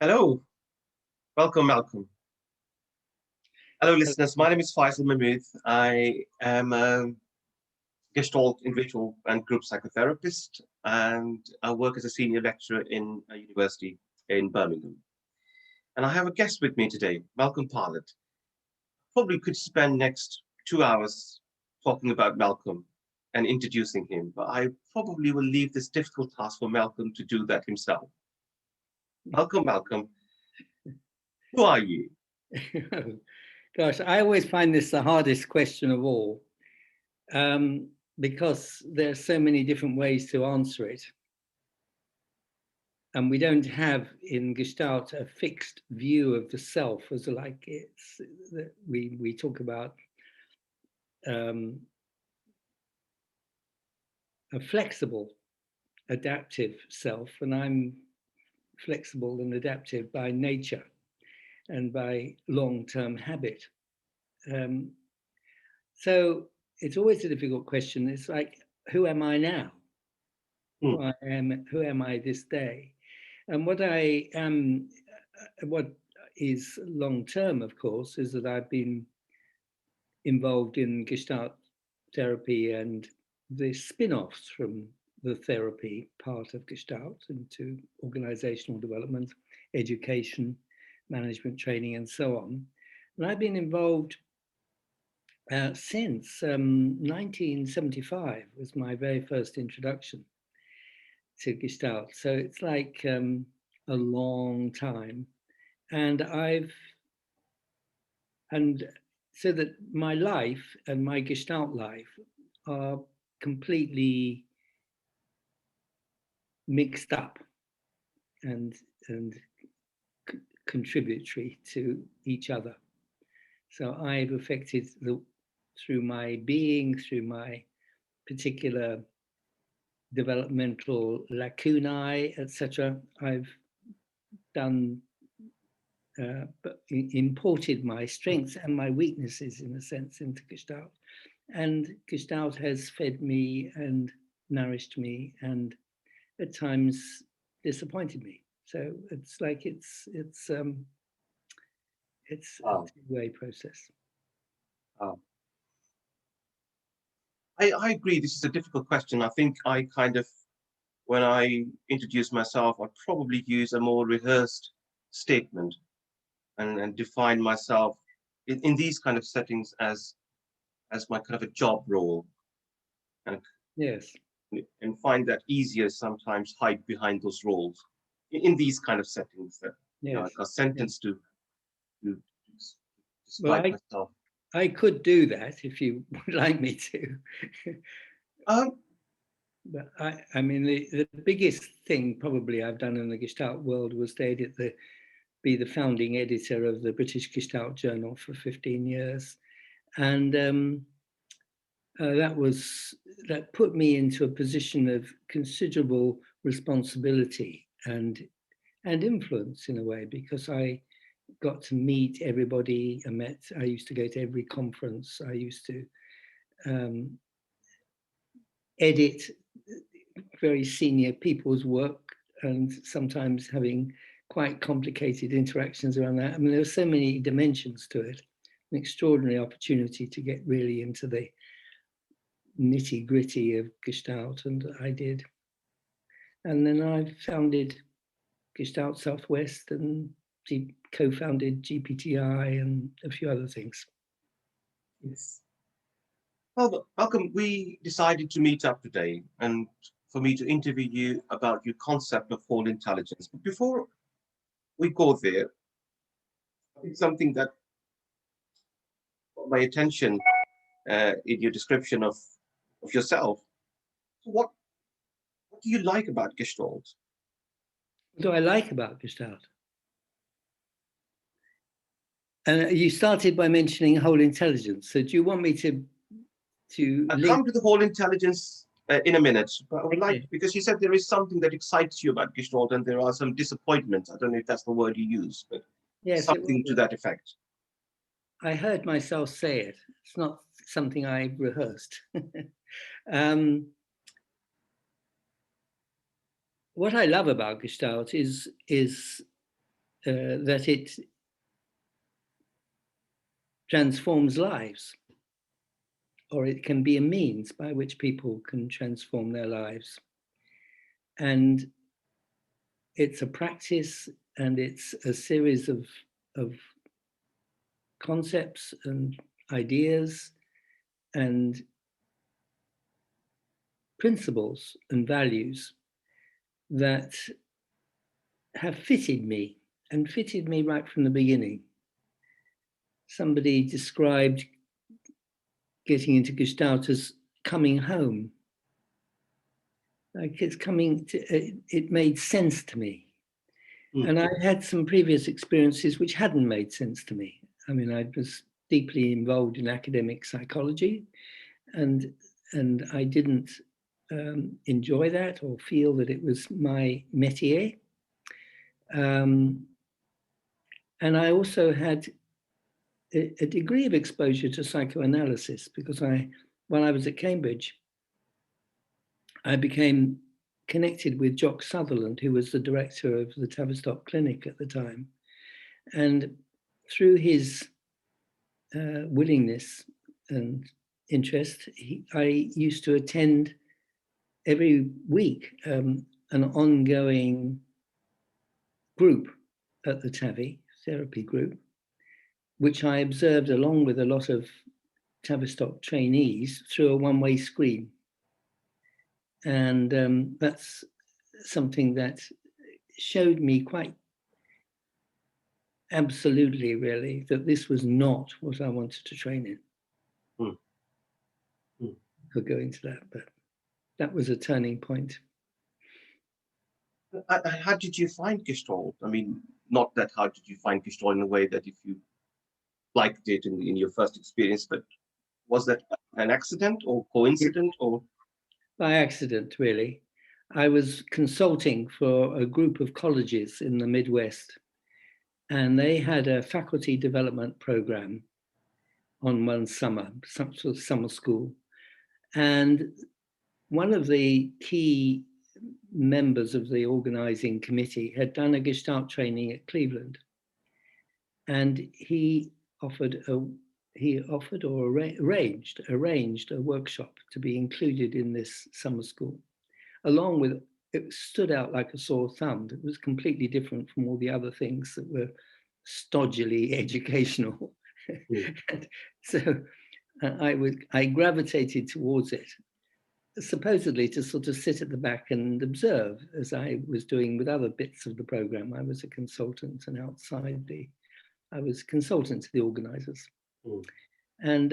Hello, welcome, Malcolm. Hello, listeners. My name is Faisal Mahmood. I am a Gestalt individual and group psychotherapist, and I work as a senior lecturer in a university in Birmingham. And I have a guest with me today, Malcolm Parlett. Probably could spend next 2 hours talking about Malcolm and introducing him, but I probably will leave this difficult task for Malcolm to do that himself. Malcolm, who are you? Gosh, I always find this the hardest question of all, because there are so many different ways to answer it. And we don't have in Gestalt a fixed view of the self as like it's that we talk about a flexible, adaptive self, and I'm flexible and adaptive by nature and by long-term habit. So it's always a difficult question. It's like, who am I now? Who am I this day? And what I am, what is long-term, of course, is that I've been involved in Gestalt therapy and the spin-offs from the therapy part of Gestalt into organizational development, education, management training, and so on. And I've been involved since 1975 was my very first introduction to Gestalt. So it's like a long time. And so that my life and my Gestalt life are completely mixed up and contributory to each other. So I've affected through my being, through my particular developmental lacunae, etc. I've done imported my strengths and my weaknesses, in a sense, into Gestalt. And Gestalt has fed me and nourished me and at times disappointed me. So it's like it's a two-way process. I agree. This is a difficult question. I think I kind of, when I introduce myself, I probably use a more rehearsed statement and define myself in these kind of settings as my kind of a job role. And yes. And find that easier sometimes hide behind those roles in these kind of settings that a sentence to describe myself. I could do that if you would like me to. But I mean, the biggest thing probably I've done in the Gestalt world was to be the founding editor of the British Gestalt Journal for 15 years. And that put me into a position of considerable responsibility and influence in a way, because I got to meet everybody. I used to go to every conference. I used to edit very senior people's work, and sometimes having quite complicated interactions around that. I mean, there were so many dimensions to it. An extraordinary opportunity to get really into the nitty-gritty of Gestalt, and I did. And then I founded Gestalt Southwest and co-founded GPTI and a few other things. Yes. Well, Malcolm, we decided to meet up today and for me to interview you about your concept of whole intelligence. But before we go there, I think something that got my attention in your description of yourself. What do you like about Gestalt? What do I like about Gestalt? And you started by mentioning whole intelligence. So do you want me to I'll come to the whole intelligence in a minute, but I would like, because you said there is something that excites you about Gestalt and there are some disappointments. I don't know if that's the word you use, but yes, something to that effect. I heard myself say it. It's not something I rehearsed. What I love about Gestalt is that it transforms lives, or it can be a means by which people can transform their lives. And it's a practice, and it's a series of concepts and ideas and principles and values that have fitted me, and fitted me right from the beginning. Somebody described getting into Gestalt as coming home. Like it's coming to, it made sense to me. And I had some previous experiences which hadn't made sense to me. I mean, I was deeply involved in academic psychology, and I didn't enjoy that or feel that it was my métier. And I also had a degree of exposure to psychoanalysis, because while I was at Cambridge, I became connected with Jock Sutherland, who was the director of the Tavistock Clinic at the time. And through his willingness and interest, I used to attend every week an ongoing group at the TAVI, therapy group, which I observed along with a lot of Tavistock trainees through a one-way screen. And that's something that showed me quite absolutely, really, that this was not what I wanted to train in. Could go into that, but that was a turning point. How did you find Gestalt? I mean, not that how did you find Gestalt in a way that if you liked it in your first experience, but was that an accident or coincident or? By accident, really. I was consulting for a group of colleges in the Midwest, and they had a faculty development program on one summer, some sort of summer school. And one of the key members of the organizing committee had done a Gestalt training at Cleveland, and he arranged a workshop to be included in this summer school, along with, it stood out like a sore thumb. It was completely different from all the other things that were stodgily educational. So I gravitated towards it, supposedly to sort of sit at the back and observe, as I was doing with other bits of the program. I was a consultant, and I was consultant to the organizers. And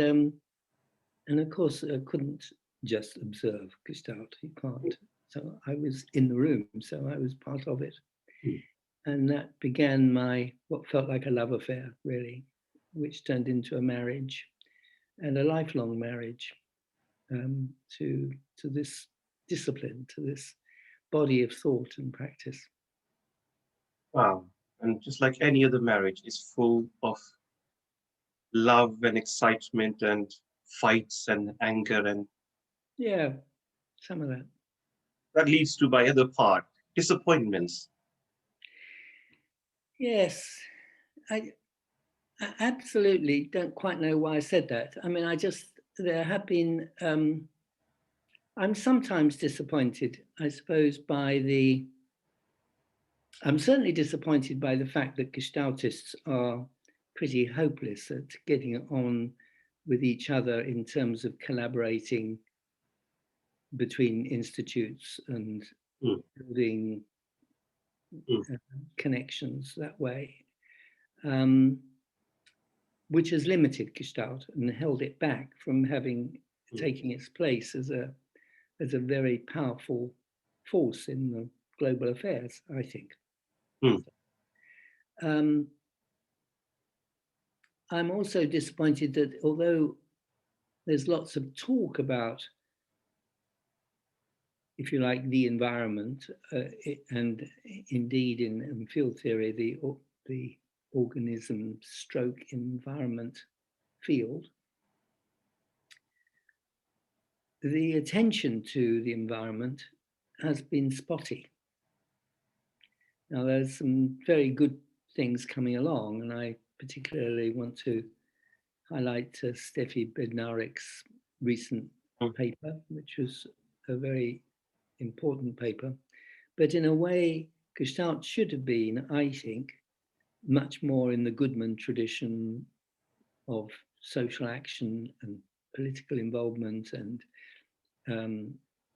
of course, I couldn't just observe Gestalt, you can't. So I was in the room, so I was part of it. And that began what felt like a love affair, really, which turned into a marriage, and a lifelong marriage to this discipline, to this body of thought and practice. Wow. And just like any other marriage, is full of love and excitement and fights and anger, and yeah, some of that leads to my other part, disappointments. Yes, I absolutely don't quite know why I said that. I mean, there have been, I'm sometimes disappointed, I suppose, I'm certainly disappointed by the fact that Gestaltists are pretty hopeless at getting on with each other in terms of collaborating between institutes and building connections that way, which has limited Gestalt and held it back from taking its place as a very powerful force in the global affairs, I think. I'm also disappointed that although there's lots of talk about, if you like, the environment, and indeed in field theory, the organism stroke environment field, the attention to the environment has been spotty. Now, there's some very good things coming along, and I particularly want to highlight Steffi Bednarek's recent paper, which was a very important paper. But in a way, Gestalt should have been, I think, much more in the Goodman tradition of social action and political involvement and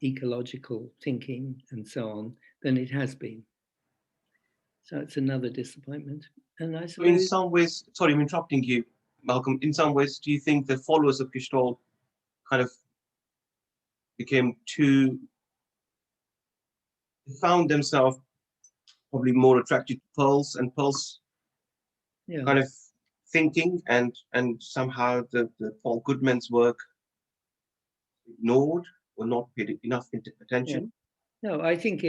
ecological thinking and so on than it has been. So it's another disappointment. And I suppose, in some ways, sorry, I'm interrupting you, Malcolm. In some ways, do you think the followers of Gestalt kind of became found themselves probably more attracted to Pearl's and Pearl's kind of thinking, and somehow the Paul Goodman's work ignored or not paid enough attention? No, I think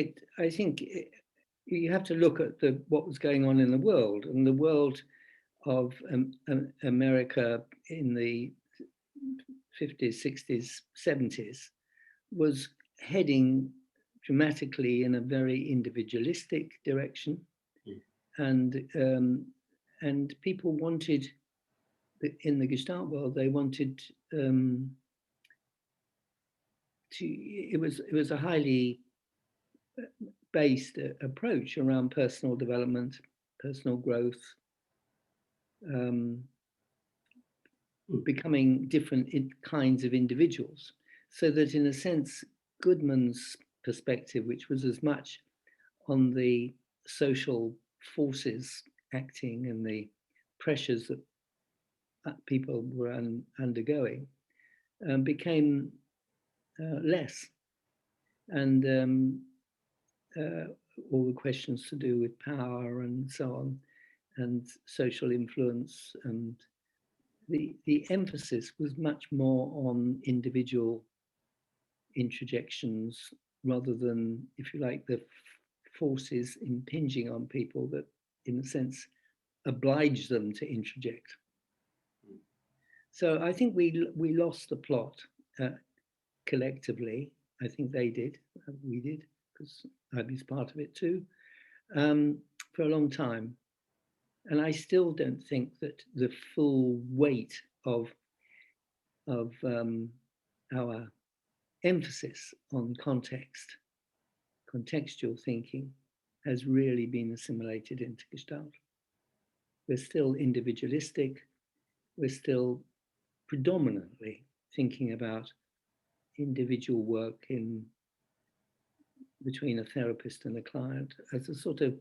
you have to look at what was going on in the world, and the world of America in the 50s, 60s, 70s was heading dramatically in a very individualistic direction, and people wanted, in the Gestalt world, they wanted it was a highly based approach around personal development, personal growth, becoming different kinds of individuals. So that in a sense, Goodman's perspective, which was as much on the social forces acting and the pressures that people were undergoing, became less. And all the questions to do with power and so on, and social influence, and the emphasis was much more on individual interjections rather than, if you like, the forces impinging on people that, in a sense, oblige them to interject. So I think we lost the plot collectively. I think they did, we did, because I was part of it too, for a long time. And I still don't think that the full weight of our emphasis on contextual thinking, has really been assimilated into Gestalt. We're still individualistic. We're still predominantly thinking about individual work between a therapist and a client as a sort of,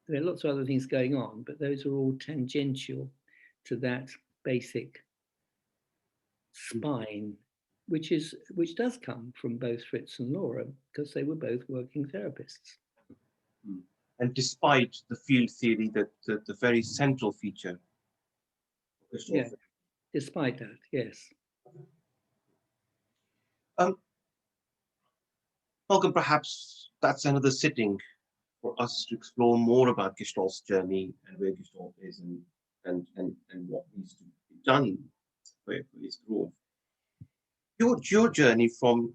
there are lots of other things going on, but those are all tangential to that basic spine, which does come from both Fritz and Laura, because they were both working therapists. And despite the field theory, that the very central feature. Yeah, despite that, yes. Malcolm, perhaps that's another sitting for us to explore more about Gestalt's journey and where Gestalt is and what needs to be done for its growth. Your journey from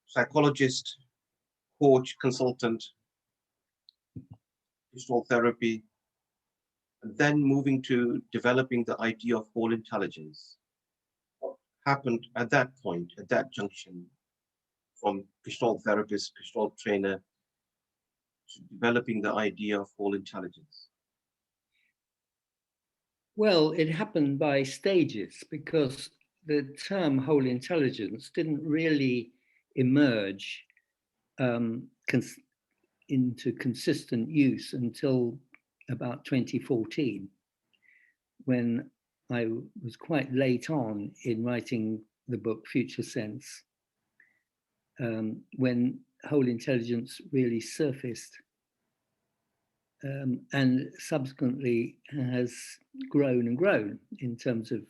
psychologist, coach, consultant, Gestalt therapy, and then moving to developing the idea of whole intelligence. What happened at that point, at that junction, from Gestalt therapist, Gestalt trainer, to developing the idea of whole intelligence? Well, it happened by stages, because the term whole intelligence didn't really emerge into consistent use until about 2014, when I was quite late on in writing the book Future Sense, when whole intelligence really surfaced, and subsequently has grown and grown in terms of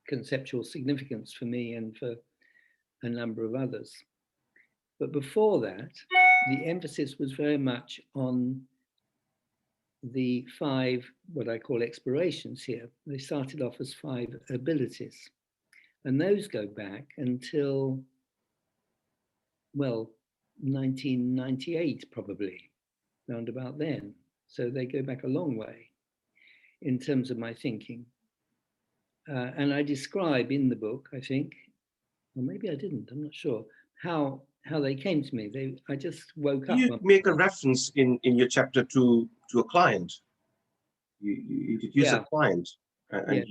conceptual significance for me and for a number of others. But before that, the emphasis was very much on the 5, what I call explorations here. They started off as 5 abilities. And those go back until, well, 1998, probably, round about then. So they go back a long way in terms of my thinking. And I describe in the book, I think, or maybe I didn't, I'm not sure, how they came to me. I just woke up. You make a reference in your chapter to a client. You use a client, and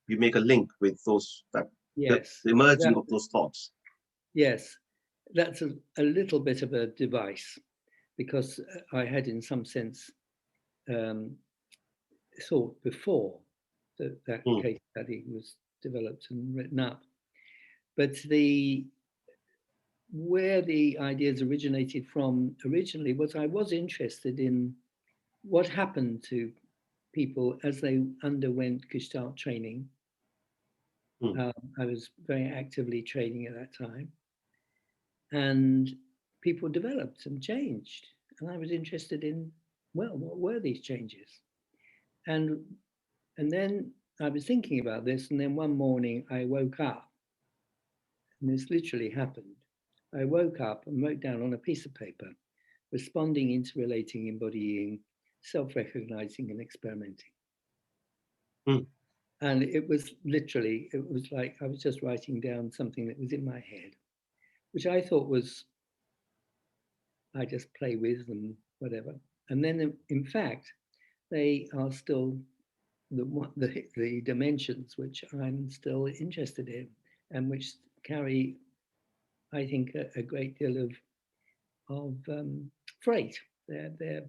you make a link with those the emerging of those thoughts. Yes, that's a little bit of a device, because I had, in some sense, thought before that case study was developed and written up. But where the ideas originated from originally was I was interested in what happened to people as they underwent Gestalt training. I was very actively training at that time. And people developed and changed. And I was interested in, well, what were these changes? And then I was thinking about this, and then one morning I woke up, and this literally happened. I woke up and wrote down on a piece of paper, responding, interrelating, embodying, self-recognizing, and experimenting. And it was literally, it was like I was just writing down something that was in my head, which I thought was, I just play with and whatever. And then, in fact, they are still the dimensions which I'm still interested in, and which carry, I think, a great deal of freight. They're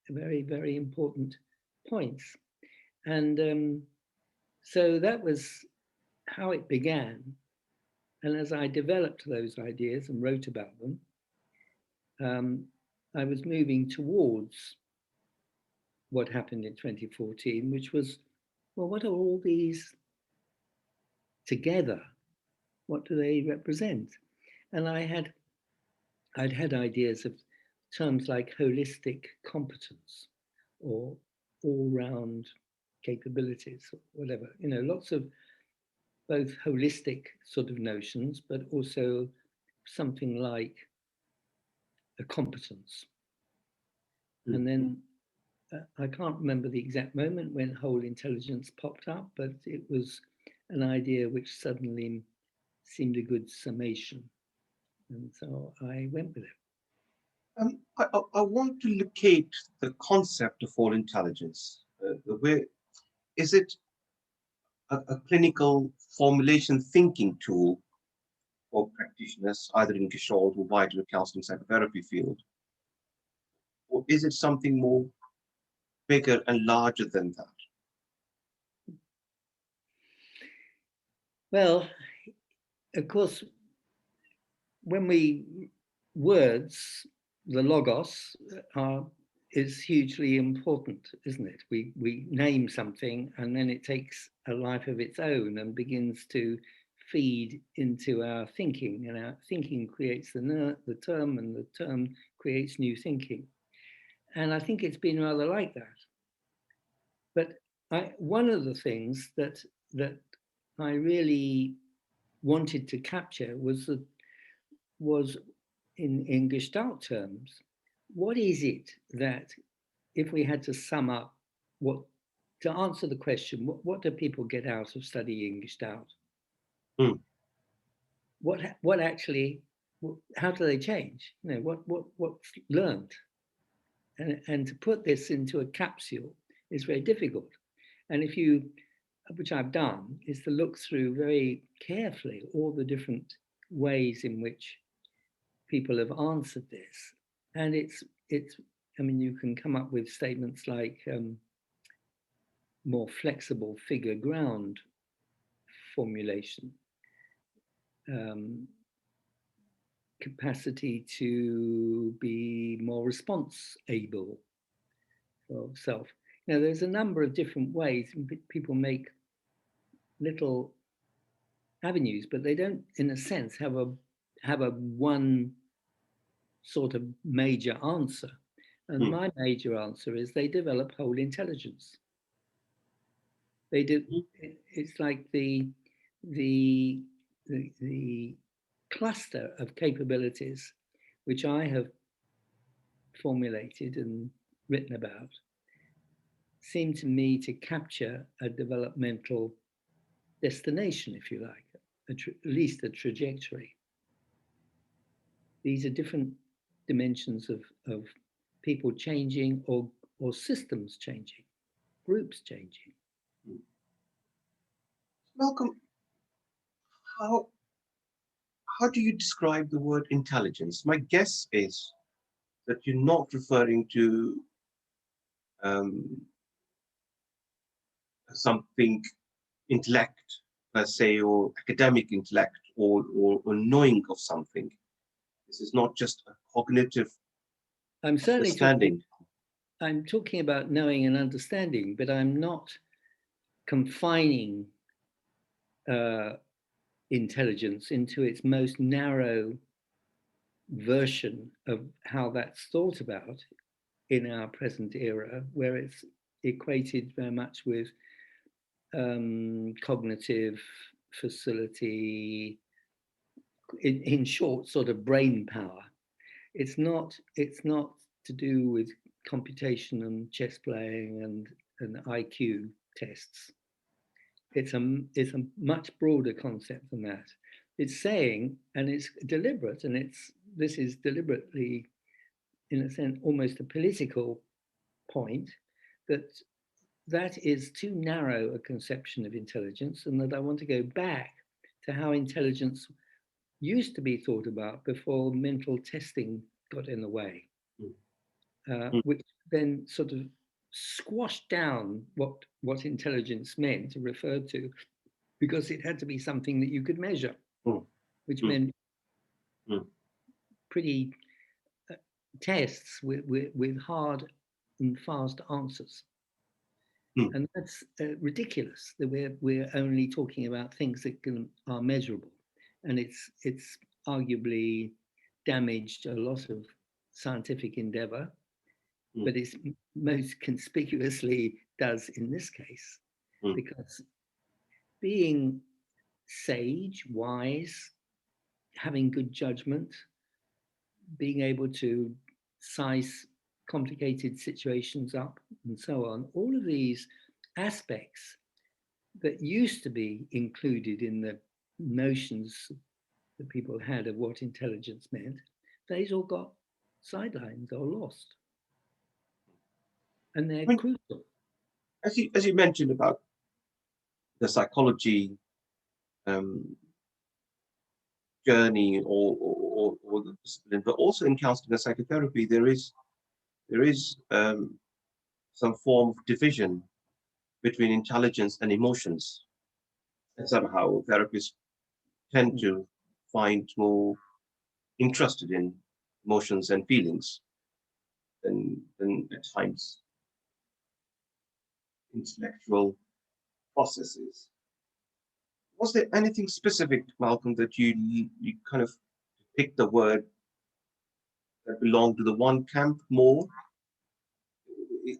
very, very important points. And so that was how it began. And as I developed those ideas and wrote about them, I was moving towards what happened in 2014, which was, well, what are all these together? What do they represent? And I'd had ideas of terms like holistic competence or all-round capabilities, or whatever, lots of both holistic sort of notions, but also something like a competence. And then I can't remember the exact moment when whole intelligence popped up, but it was an idea which suddenly seemed a good summation. And so I went with it. I want to locate the concept of whole intelligence. Is it a clinical formulation thinking tool for practitioners, either in Gestalt or wider counselling psychotherapy field? Or is it something more bigger and larger than that? Well, of course, when words, the logos, is hugely important, isn't it? We name something, and then it takes a life of its own and begins to feed into our thinking, and our thinking creates the term, and the term creates new thinking. And I think it's been rather like that. But one of the things that I really wanted to capture was in Gestalt terms, what is it that, if we had to sum up to answer the question, what do people get out of studying Gestalt? What actually, how do they change? What's learned? And to put this into a capsule is very difficult. And which I've done, is to look through very carefully all the different ways in which people have answered this. And I mean, you can come up with statements like more flexible figure ground formulation, capacity to be more response able of self. There's a number of different ways people make little avenues, but they don't, in a sense, have a one sort of major answer. And my major answer is they develop whole intelligence. They do. It's like the cluster of capabilities which I have formulated and written about seem to me to capture a developmental destination, if you like, at least a trajectory. These are different dimensions of people changing or systems changing, groups changing. Malcolm, how do you describe the word intelligence? My guess is that you're not referring to something intellect per se, or academic intellect, or knowing of something. This is not just a cognitive I'm certainly understanding. I'm talking about knowing and understanding, but I'm not confining intelligence into its most narrow version of how that's thought about in our present era, where it's equated very much with cognitive facility, in short, sort of brain power. It's not to do with computation and chess playing and IQ tests. It's a much broader concept than that. It's saying, and it's deliberate, and this is deliberately, in a sense, almost a political point, that is too narrow a conception of intelligence, and that I want to go back to how intelligence used to be thought about before mental testing got in the way, which then sort of squashed down what intelligence meant to refer to, because it had to be something that you could measure, which meant pretty tests with hard and fast answers. And that's ridiculous, that we're only talking about things that are measurable. And it's arguably damaged a lot of scientific endeavor, but it's most conspicuously does in this case, because being sage, wise, having good judgment, being able to size complicated situations up and so on, all of these aspects that used to be included in the notions that people had of what intelligence meant, these all got sidelined or lost. And they're crucial. As you mentioned about the psychology journey or the discipline, but also in counseling and psychotherapy, there is some form of division between intelligence and emotions. And somehow therapists tend to find more interested in emotions and feelings than at times intellectual processes. Was there anything specific, Malcolm, that you kind of picked the word that belonged to the one camp more?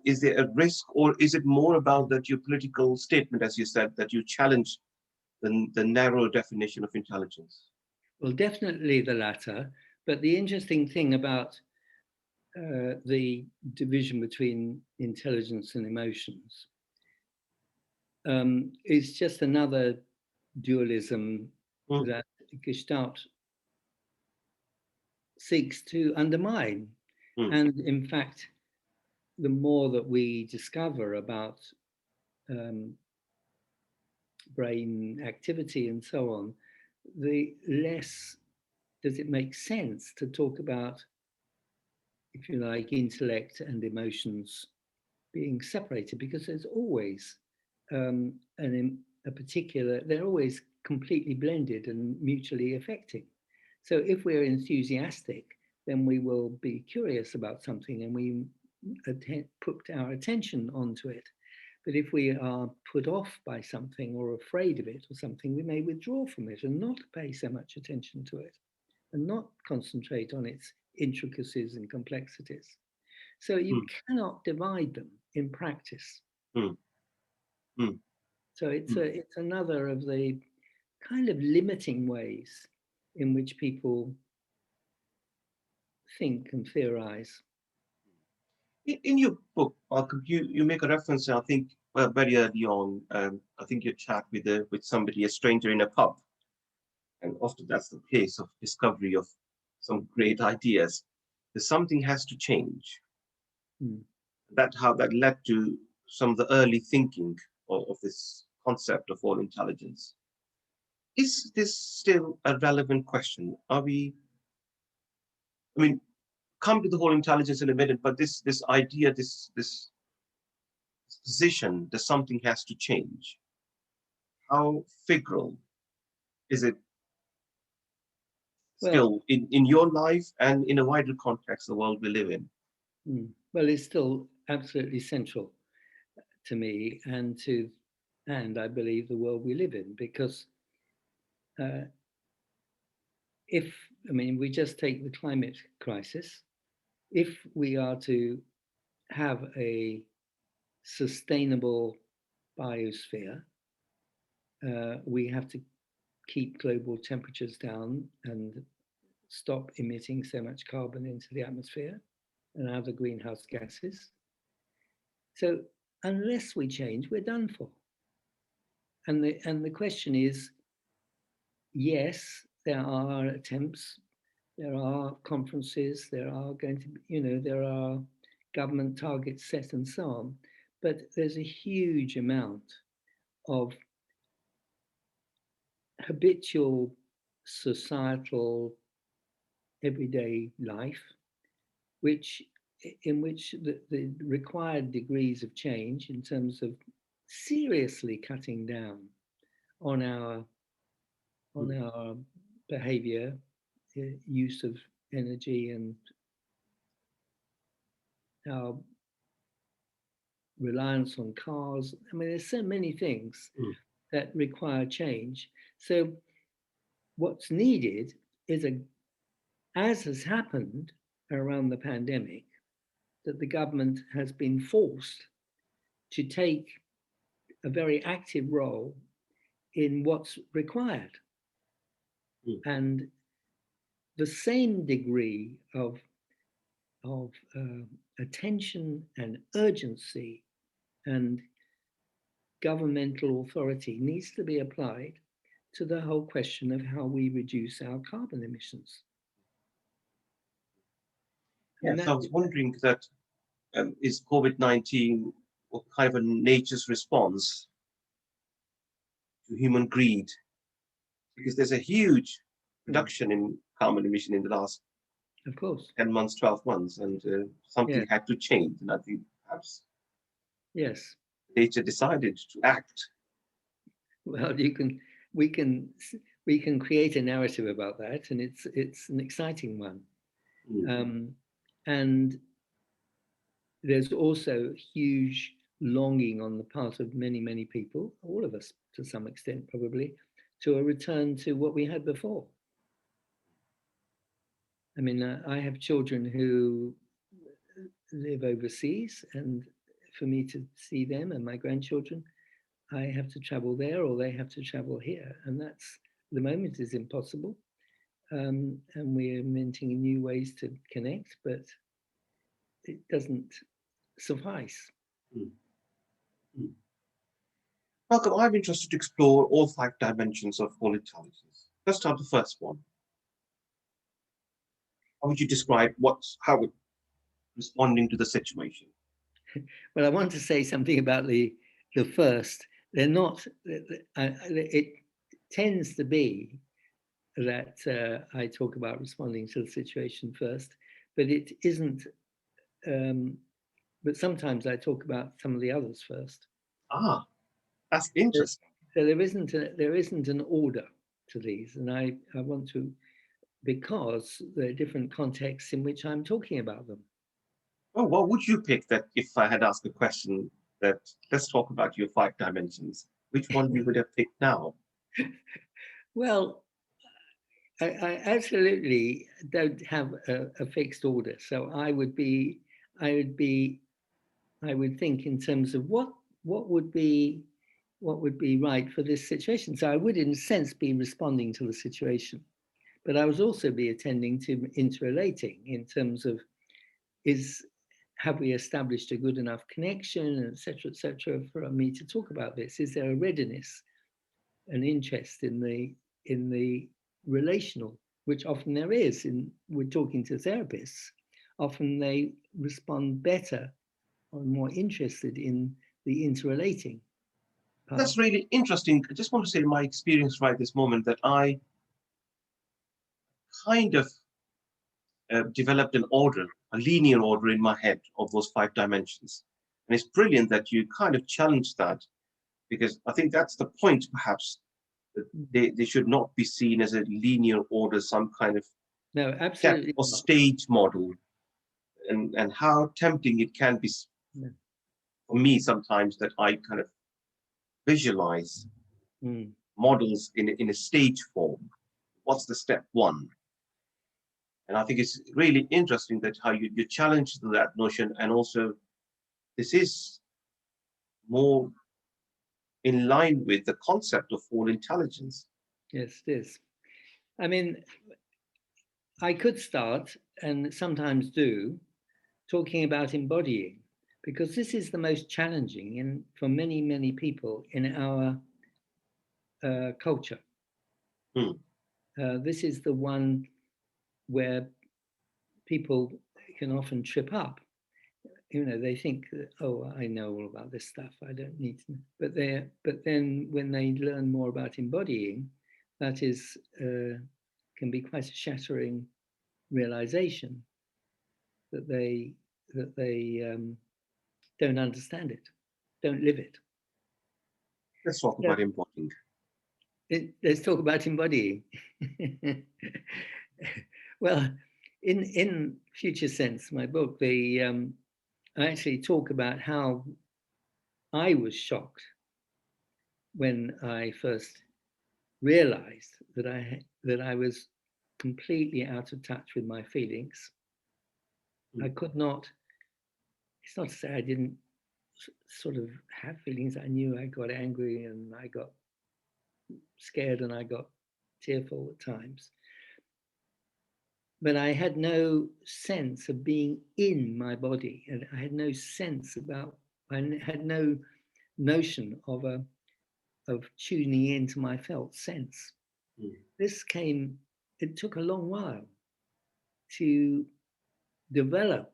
Is there a risk, or is it more about that your political statement, as you said, that you challenge the narrow definition of intelligence? Well, definitely the latter. But the interesting thing about the division between intelligence and emotions is just another dualism that Gestalt seeks to undermine. And in fact, the more that we discover about brain activity and so on, the less does it make sense to talk about, if you like, intellect and emotions being separated, because there's always a particular, they're always completely blended and mutually affecting. So if we're enthusiastic, then we will be curious about something and we put our attention onto it. But if we are put off by something or afraid of it or something, we may withdraw from it and not pay so much attention to it and not concentrate on its intricacies and complexities. So you cannot divide them in practice. So it's another of the kind of limiting ways in which people think and theorize. In your book, Malcolm, you make a reference, I think, very early on. I think you chat with somebody, a stranger in a pub, and often that's the place of discovery of some great ideas. That something has to change. Mm. How that led to some of the early thinking of this concept of all intelligence. Is this still a relevant question? Are we? I mean, come to the whole intelligence in a minute, but this idea, this position that something has to change. How figural is it Well, still in your life and in a wider context, the world we live in? well, it's still absolutely central to me and I believe the world we live in, because we just take the climate crisis. If we are to have a sustainable biosphere, we have to keep global temperatures down and stop emitting so much carbon into the atmosphere and other greenhouse gases. So unless we change, we're done for. And the question is, yes, there are attempts, there are conferences, there are going to be, there are government targets set and so on, but there's a huge amount of habitual societal everyday life, in which the required degrees of change in terms of seriously cutting down on our behavior, use of energy, and our reliance on cars. I mean, there's so many things that require change. So what's needed is, as has happened around the pandemic, that the government has been forced to take a very active role in what's required. And the same degree of attention and urgency and governmental authority needs to be applied to the whole question of how we reduce our carbon emissions. Yes, I was wondering that is COVID-19 what kind of a nature's response to human greed? Because there's a huge reduction in carbon emission in the last, of course, 10 months, 12 months, and something had to change. And I think perhaps nature decided to act. Well, we can create a narrative about that, and it's an exciting one. And there's also huge longing on the part of many, many people, all of us to some extent probably, to a return to what we had before. I mean, I have children who live overseas, and for me to see them and my grandchildren, I have to travel there or they have to travel here. And that's, at the moment, is impossible. And we're inventing new ways to connect, but it doesn't suffice. Malcolm, I'm interested to explore all 5 dimensions of whole intelligence. Let's start the first one. How would you describe how it's responding to the situation? Well, I want to say something about the first. They're not. It tends to be that I talk about responding to the situation first, but it isn't. But sometimes I talk about some of the others first. Ah, that's interesting. So there isn't an order to these, and I want to, because there are different contexts in which I'm talking about them. Oh, what would you pick that if I had asked a question that let's talk about your 5 dimensions? Which one you would have picked now? Well, I absolutely don't have a fixed order. So I would think in terms of what would be right for this situation. So I would, in a sense, be responding to the situation, but I would also be attending to interrelating in terms of have we established a good enough connection, et cetera, for me to talk about this? Is there a readiness, an interest in the relational, which often there is. We're talking to therapists, often they respond better or more interested in the interrelating part. That's really interesting. I just want to say my experience right this moment that I kind of developed an order, a linear order in my head of those 5 dimensions. And it's brilliant that you kind of challenge that, because I think that's the point, perhaps, that they should not be seen as a linear order, some kind of no, absolutely step or stage model, and how tempting it can be for me sometimes that I kind of visualize models in a stage form. What's the step 1? And I think it's really interesting that how you challenge that notion, and also this is more in line with the concept of whole intelligence. Yes, it is. I mean, I could start, and sometimes do, talking about embodying, because this is the most challenging for many, many people in our culture. This is the one where people can often trip up. They think, oh, I know all about this stuff, I don't need to. But then when they learn more about embodying, that is can be quite a shattering realization that they don't understand it, don't live it. Let's talk about embodying. Let's talk about embodying. Well, in Future Sense, my book, I actually talk about how I was shocked when I first realized that I was completely out of touch with my feelings. I could not. It's not to say I didn't sort of have feelings. I knew I got angry and I got scared and I got tearful at times. But I had no sense of being in my body, and I had no sense I had no notion of tuning into my felt sense. It took a long while to develop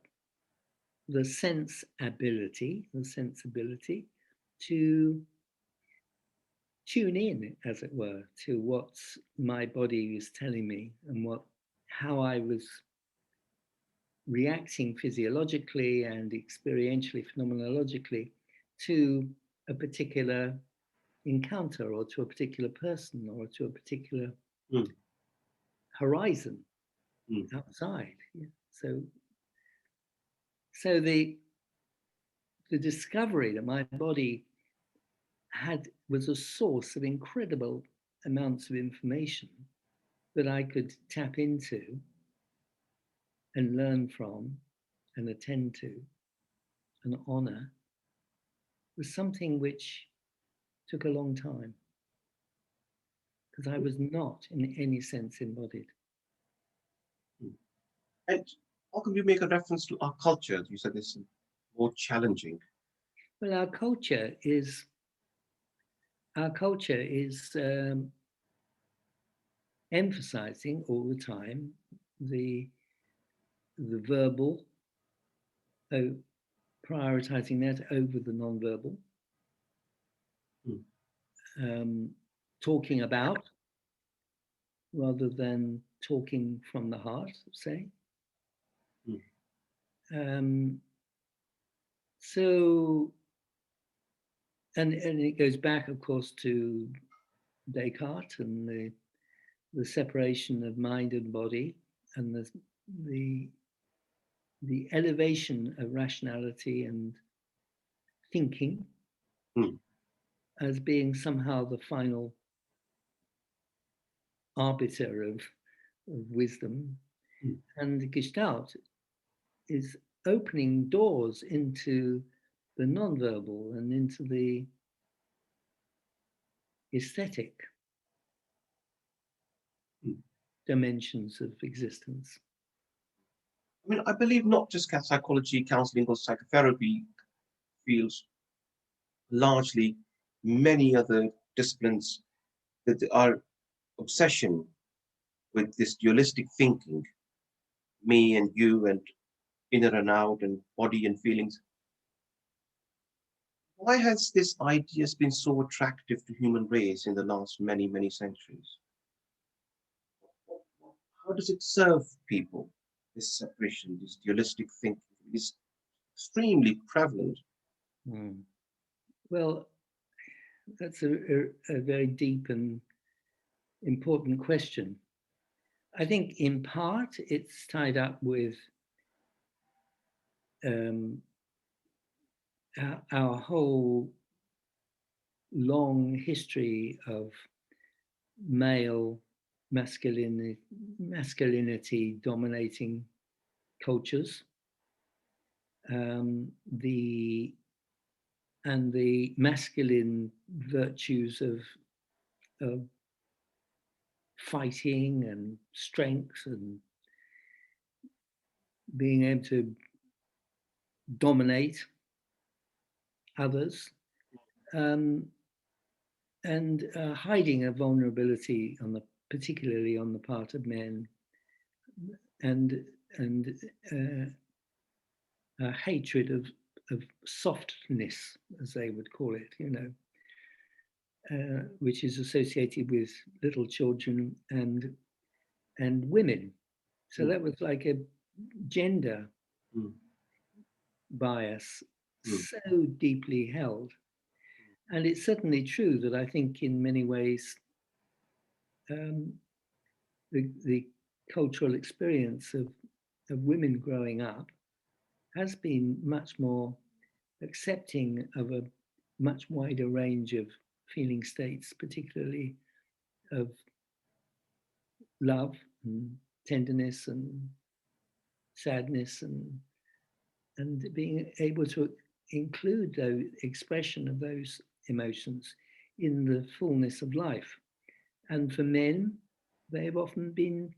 the sensibility to tune in, as it were, to what my body was telling me and how I was reacting physiologically and experientially, phenomenologically, to a particular encounter or to a particular person or to a particular horizon outside. Yeah. So the discovery that my body was a source of incredible amounts of information that I could tap into and learn from and attend to and honor was something which took a long time, because I was not in any sense embodied. And how can you make a reference to our culture? You said this is more challenging. Well, our culture is emphasizing all the time the verbal, prioritizing that over the non-verbal, talking about rather than talking from the heart, say. So, and it goes back, of course, to Descartes and the separation of mind and body, and the elevation of rationality and thinking as being somehow the final arbiter of wisdom. And Gestalt is opening doors into the non-verbal and into the aesthetic dimensions of existence. I mean, I believe not just psychology, counseling, or psychotherapy fields, largely many other disciplines that are obsession with this dualistic thinking, me and you and inner and out and body and feelings. Why has this idea been so attractive to human race in the last many, many centuries? How does it serve people, this separation, this dualistic thinking, is extremely prevalent? Mm. Well, that's a very deep and important question. I think in part it's tied up with our whole long history of male masculinity dominating cultures, the masculine virtues of fighting and strength and being able to dominate others, and hiding a vulnerability particularly on the part of men, and a hatred of softness, as they would call it, which is associated with little children and women. So that was like a gender bias, so deeply held. And it's certainly true that I think in many ways the cultural experience of women growing up has been much more accepting of a much wider range of feeling states, particularly of love and tenderness and sadness, and being able to include the expression of those emotions in the fullness of life. And for men, they've often been,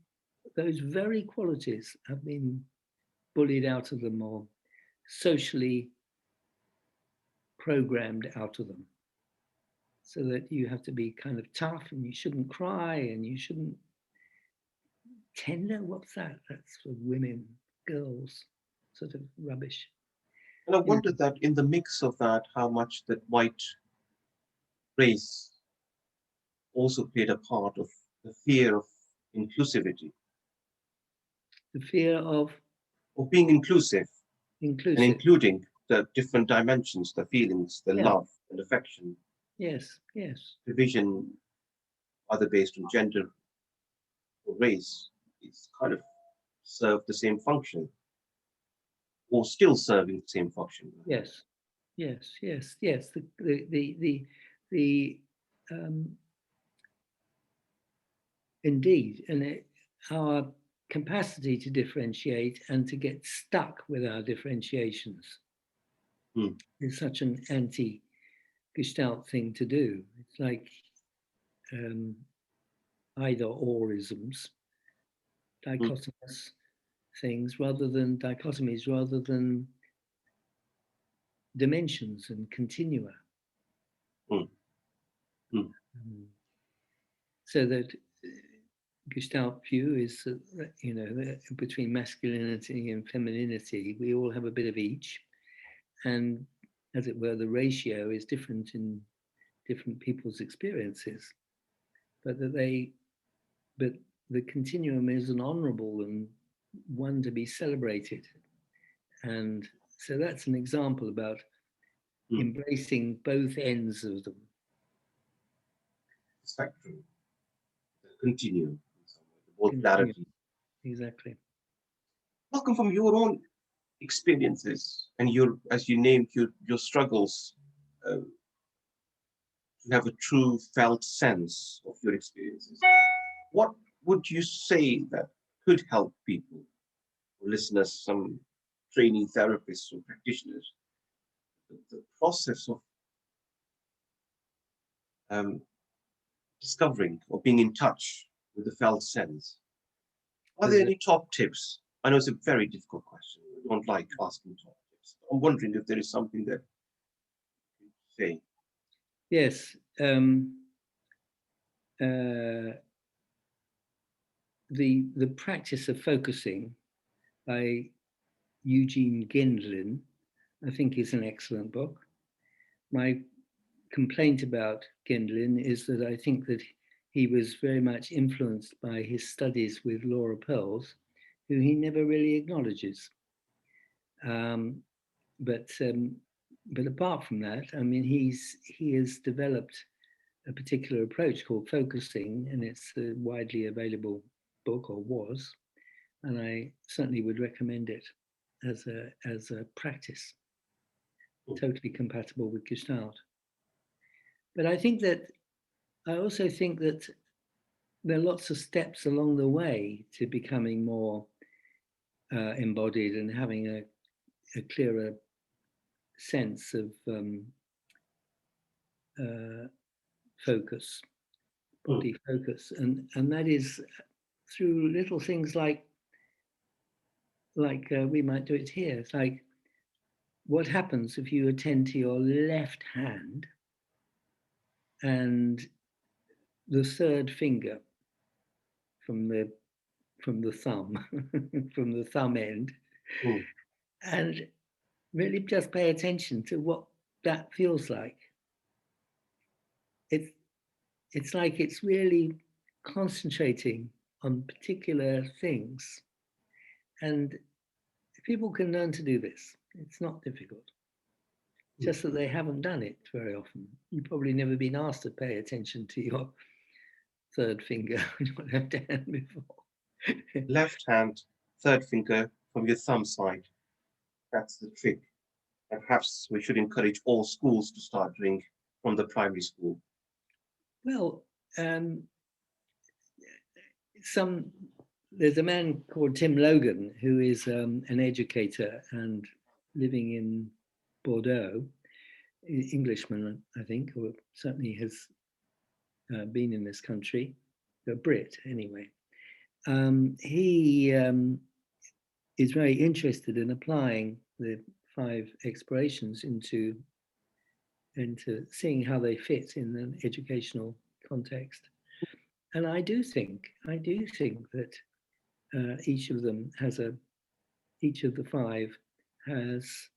those very qualities have been bullied out of them or socially programmed out of them, so that you have to be kind of tough and you shouldn't cry and you shouldn't tender. What's that? That's for women, girls, sort of rubbish. And I wonder that in the mix of that, how much that white race also played a part of the fear of inclusivity. The fear of being inclusive and including the different dimensions, the feelings, the love and affection. Yes, yes. Division, either based on gender or race, it's kind of served the same function, or still serving the same function. Yes, yes, yes, yes. The indeed, and our capacity to differentiate and to get stuck with our differentiations is such an anti-Gestalt thing to do. It's like either orisms, dichotomous things, rather than dichotomies, rather than dimensions and continua. So that Gestalt view is, between masculinity and femininity, we all have a bit of each, and as it were, the ratio is different in different people's experiences, but the continuum is an honourable and one to be celebrated. And so that's an example about embracing both ends of them. Spectrum, the continuum, both polarity. Exactly. Welcome from your own experiences and your, as you named, your struggles, to have a true felt sense of your experiences. What would you say that could help people, or listeners, some trainee therapists or practitioners, the process of discovering or being in touch with the felt sense? Are there any top tips I know it's a very difficult question. I don't like asking topics. I'm wondering if there is something that you say. Yes. The practice of focusing by Eugene Gendlin, I think, is an excellent book. My complaint about Gendlin is that I think that he was very much influenced by his studies with Laura Pearls, who he never really acknowledges. But apart from that, I mean, he has developed a particular approach called focusing, and it's a widely available book, or was, and I certainly would recommend it as a practice, totally compatible with Gestalt. But I also think that there are lots of steps along the way to becoming more embodied and having a clearer sense of focus, body focus, and that is through little things like we might do it here. It's like, what happens if you attend to your left hand and the third finger from the thumb, from the thumb end, and really just pay attention to what that feels like. It's like it's really concentrating on particular things. And if people can learn to do this, it's not difficult. Just that they haven't done it very often. You've probably never been asked to pay attention to your third finger on your left hand before. Left hand, third finger from your thumb side. That's the trick. And perhaps we should encourage all schools to start doing from the primary school. Well, there's a man called Tim Logan who is an educator and living in Bordeaux, Englishman, I think, or certainly has been in this country, a Brit anyway. He is very interested in applying the 5 explorations into seeing how they fit in an educational context. And I do think that each of the 5 has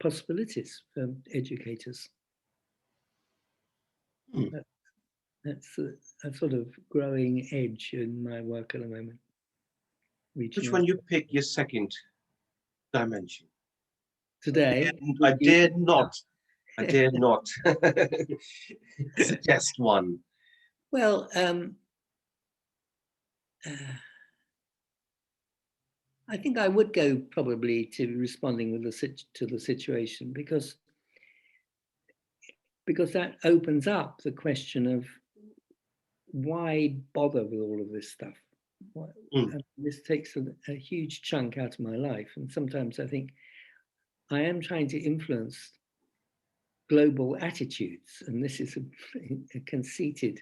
possibilities for educators. That's a sort of growing edge in my work at the moment. Which one you pick your second dimension? Today? I dare not suggest one. Well, I think I would go probably to responding to the situation, because that opens up the question of why bother with all of this stuff. This takes a huge chunk out of my life, and sometimes I think I am trying to influence global attitudes, and this is a conceited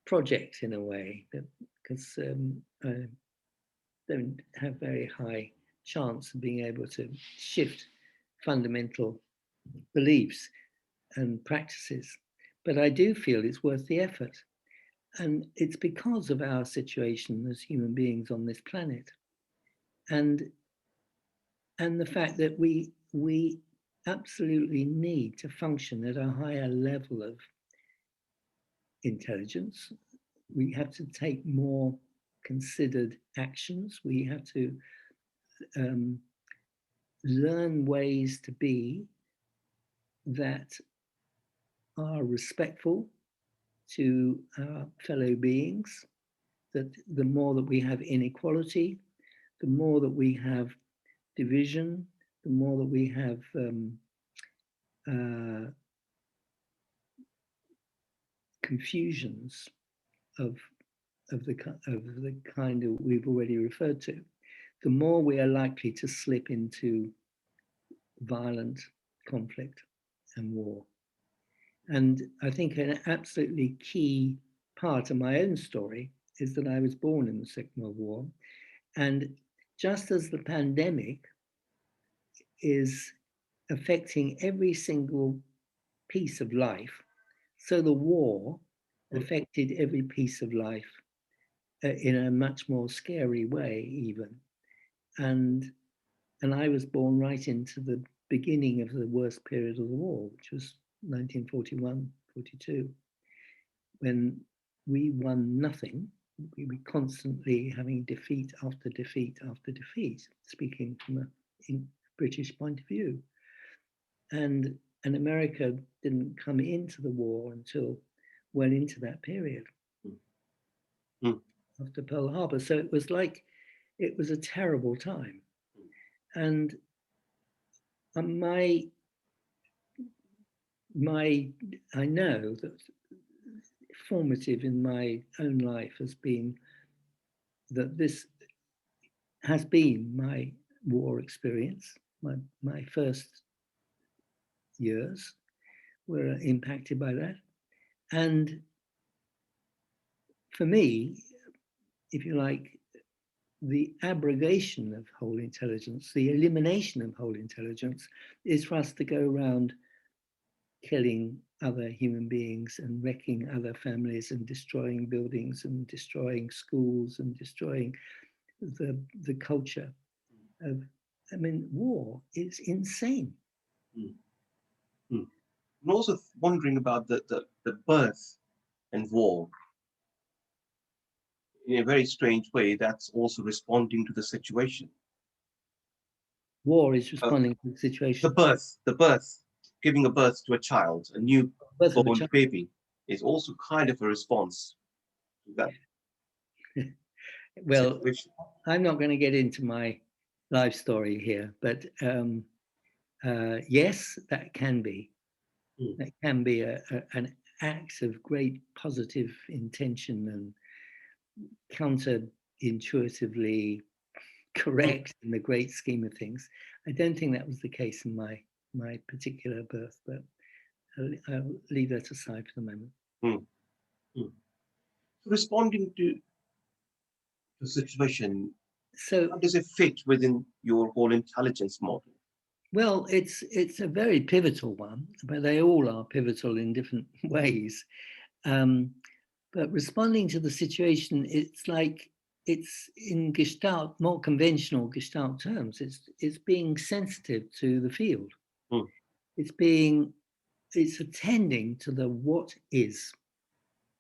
project in a way, because I don't have very high chance of being able to shift fundamental beliefs and practices, but I do feel it's worth the effort. And it's because of our situation as human beings on this planet, and the fact that we absolutely need to function at a higher level of intelligence. We have to take more considered actions. We have to learn ways to be that are respectful to our fellow beings. That the more that we have inequality, the more that we have division, the more that we have confusions of the kind that we've already referred to, the more we are likely to slip into violent conflict and war. And I think an absolutely key part of my own story is that I was born in the Second World War, and just as the pandemic is affecting every single piece of life, so the war affected every piece of life in a much more scary way, even. And I was born right into the beginning of the worst period of the war, which was 1941, 42, when we won nothing. We were constantly having defeat after defeat after defeat, speaking from a British point of view. And America didn't come into the war until well into that period after Pearl Harbor. So it was like, it was a terrible time. And I know that formative in my own life has been that this has been my war experience. My first years were impacted by that. And for me, if you like, the abrogation of whole intelligence, the elimination of whole intelligence, is for us to go around killing other human beings and wrecking other families and destroying buildings and destroying schools and destroying the culture of, I mean, war is insane. I'm also wondering about the birth and war. In a very strange way, that's also responding to the situation. War is responding to the situation. The birth, giving a birth to a child, a newborn baby, is also kind of a response to that. Well, situation. I'm not going to get into my life story here, but yes, that can be. That can be an act of great positive intention and counterintuitively correct in the great scheme of things. I don't think that was the case in my particular birth, but I'll leave that aside for the moment. Responding to the situation, so how does it fit within your whole intelligence model? Well, it's a very pivotal one, but they all are pivotal in different ways. But responding to the situation, it's like, it's in Gestalt, more conventional Gestalt terms, it's being sensitive to the field. It's attending to the what is.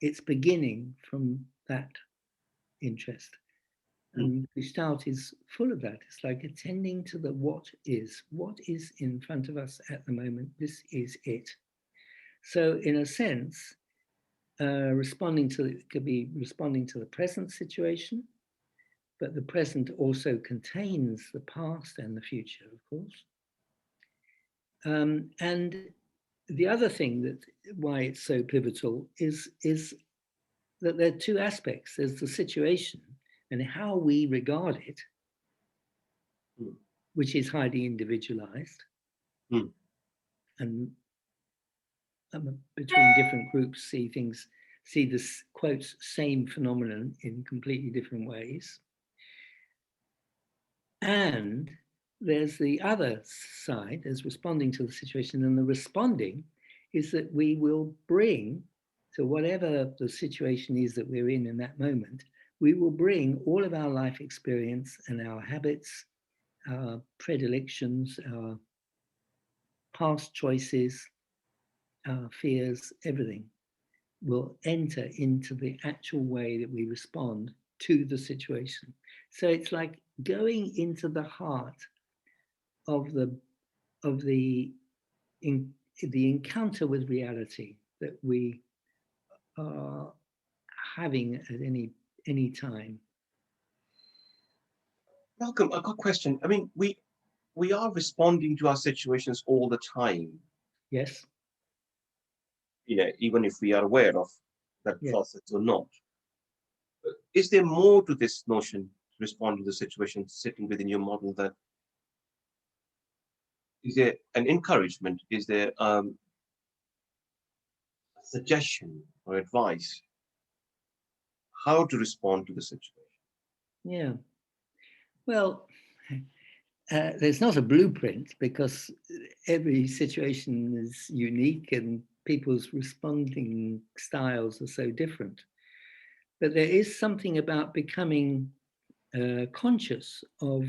It's beginning from that interest. And Gestalt is full of that. It's like attending to the what is in front of us at the moment. This is it. So in a sense, it could be responding to the present situation, but the present also contains the past and the future, of course. And the other thing that why it's so pivotal is that there are two aspects. There's the situation and how we regard it, which is highly individualized. And between different groups see this, quotes, same phenomenon in completely different ways. And there's the other side, there's responding to the situation, and the responding is that we will bring to whatever the situation is that we're in that moment, we will bring all of our life experience and our habits, our predilections, our past choices, our fears, everything will enter into the actual way that we respond to the situation. So it's like going into the heart of the encounter with reality that we are having at any time. Malcolm, a good question. I mean, we are responding to our situations all the time. Yes. Yeah, even if we are aware of that process or not. Is there more to this notion, responding to the situation, sitting within your model, that is there an encouragement? Is there a suggestion or advice how to respond to the situation? Yeah. Well, there's not a blueprint because every situation is unique and people's responding styles are so different. But there is something about becoming conscious of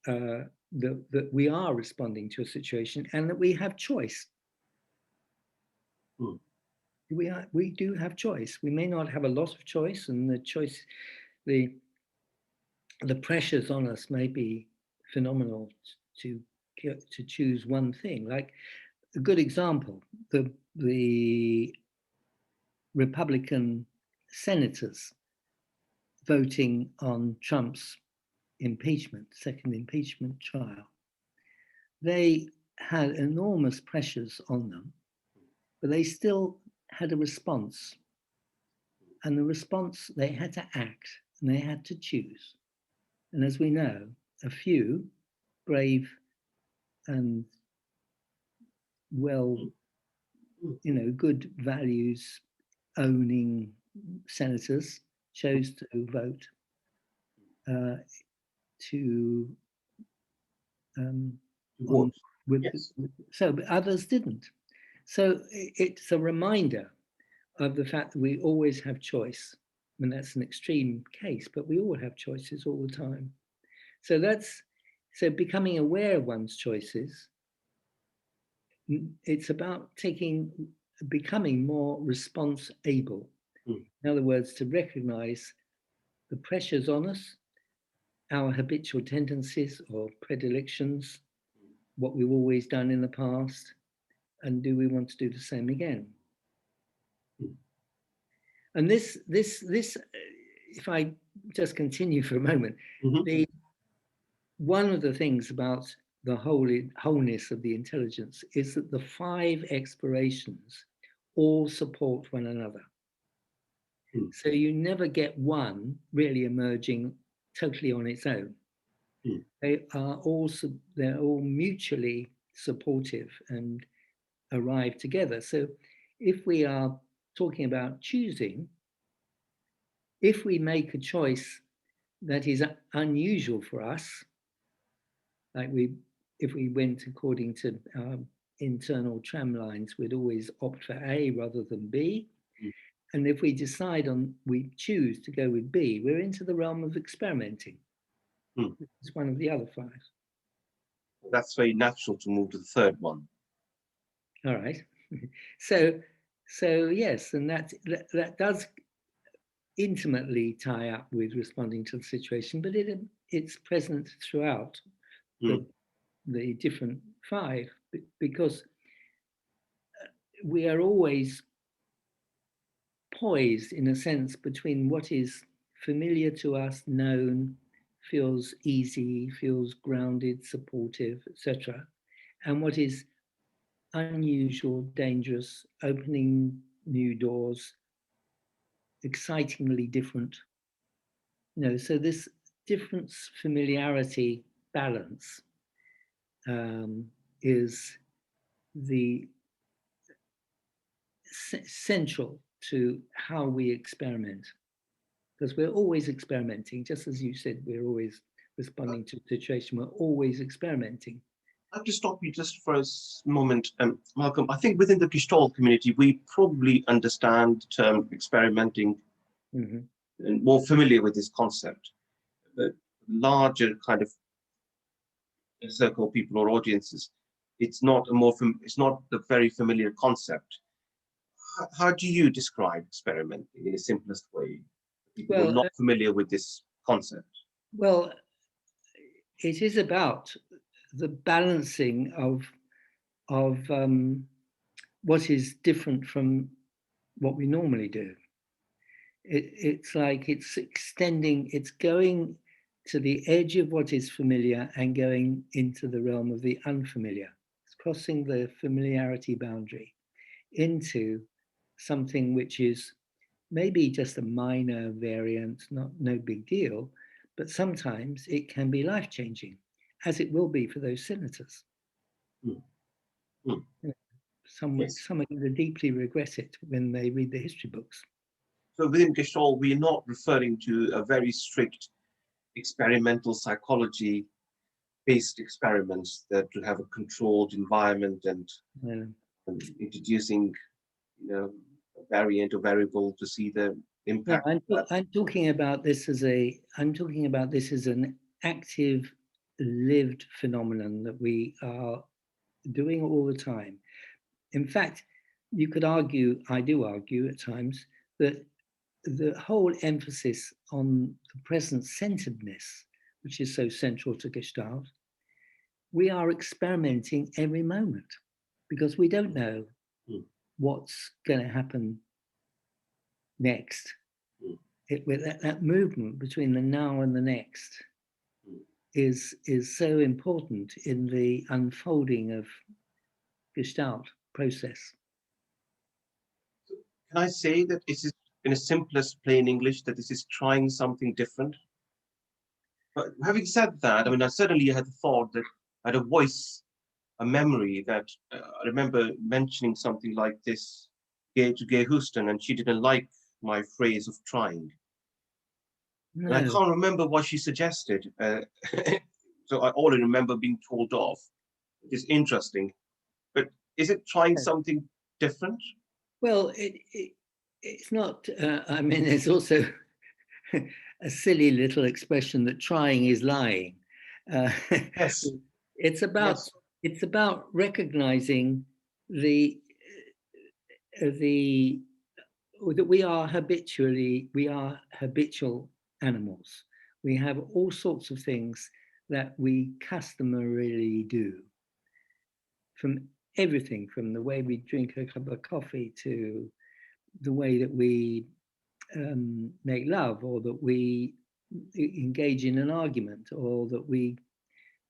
that we are responding to a situation and that we have choice. We do have choice. We may not have a lot of choice, and the pressures on us may be phenomenal to choose one thing. Like a good example, the Republican senators voting on Trump's second impeachment trial. They had enormous pressures on them, but they still had a response. And the response, they had to act and they had to choose. And as we know, a few brave and good values owning senators chose to vote so, but others didn't. So it's a reminder of the fact that we always have choice. I mean, that's an extreme case, but we all have choices all the time. So becoming aware of one's choices, it's about becoming more response able. In other words, to recognize the pressures on us, our habitual tendencies or predilections, what we've always done in the past, and do we want to do the same again? And this, if I just continue for a moment, one of the things about the wholeness of the intelligence is that the 5 explorations all support one another. So you never get one really emerging totally on its own. They're all mutually supportive and arrive together. So if we are talking about choosing, if we make a choice that is unusual for us, like if we went according to our internal tram lines, we'd always opt for A rather than B. And if we we choose to go with B, we're into the realm of experimenting. It's one of the other 5. That's very natural to move to the 3rd one. All right. So yes, and that does intimately tie up with responding to the situation, but it's present throughout the different 5, because we are always poised in a sense between what is familiar to us, known, feels easy, feels grounded, supportive, etc., and what is unusual, dangerous, opening new doors, excitingly different. So this difference, familiarity, balance is the central to how we experiment, because we're always experimenting. Just as you said, we're always responding to a situation. We're always experimenting. I have to stop you just for a moment, Malcolm. I think within the Gestalt community, we probably understand the term experimenting and more familiar with this concept. The larger kind of circle of people or audiences, it's not the very familiar concept. How do you describe experimenting in the simplest way? People who are not familiar with this concept. Well, it is about the balancing of what is different from what we normally do. It's like it's extending, it's going to the edge of what is familiar and going into the realm of the unfamiliar. It's crossing the familiarity boundary into something which is maybe just a minor variant, no big deal, but sometimes it can be life-changing, as it will be for those senators. Some are going to deeply regret it when they read the history books. So within Gestalt, we're not referring to a very strict experimental psychology based experiments that will have a controlled environment and introducing, a variant or variable to see the impact. No, I'm talking about this as an active, lived phenomenon that we are doing all the time. In fact, you could argue, I do argue at times, that the whole emphasis on the present-centeredness, which is so central to Gestalt, we are experimenting every moment because we don't know what's going to happen next. That movement between the now and the next is so important in the unfolding of Gestalt process. Can I say that this is, in a simplest plain English, that this is trying something different? But having said that, I mean, I certainly had the thought that I had a voice, a memory that I remember mentioning something like this to Gay Houston, and she didn't like my phrase of trying. No. And I can't remember what she suggested. So I only remember being told off. It's interesting. But is it trying something different? Well, it's not. I mean, there's also a silly little expression that trying is lying. Yes. It's about recognizing that we are habitual animals. We have all sorts of things that we customarily do, from everything from the way we drink a cup of coffee to the way that we make love, or that we engage in an argument, or that we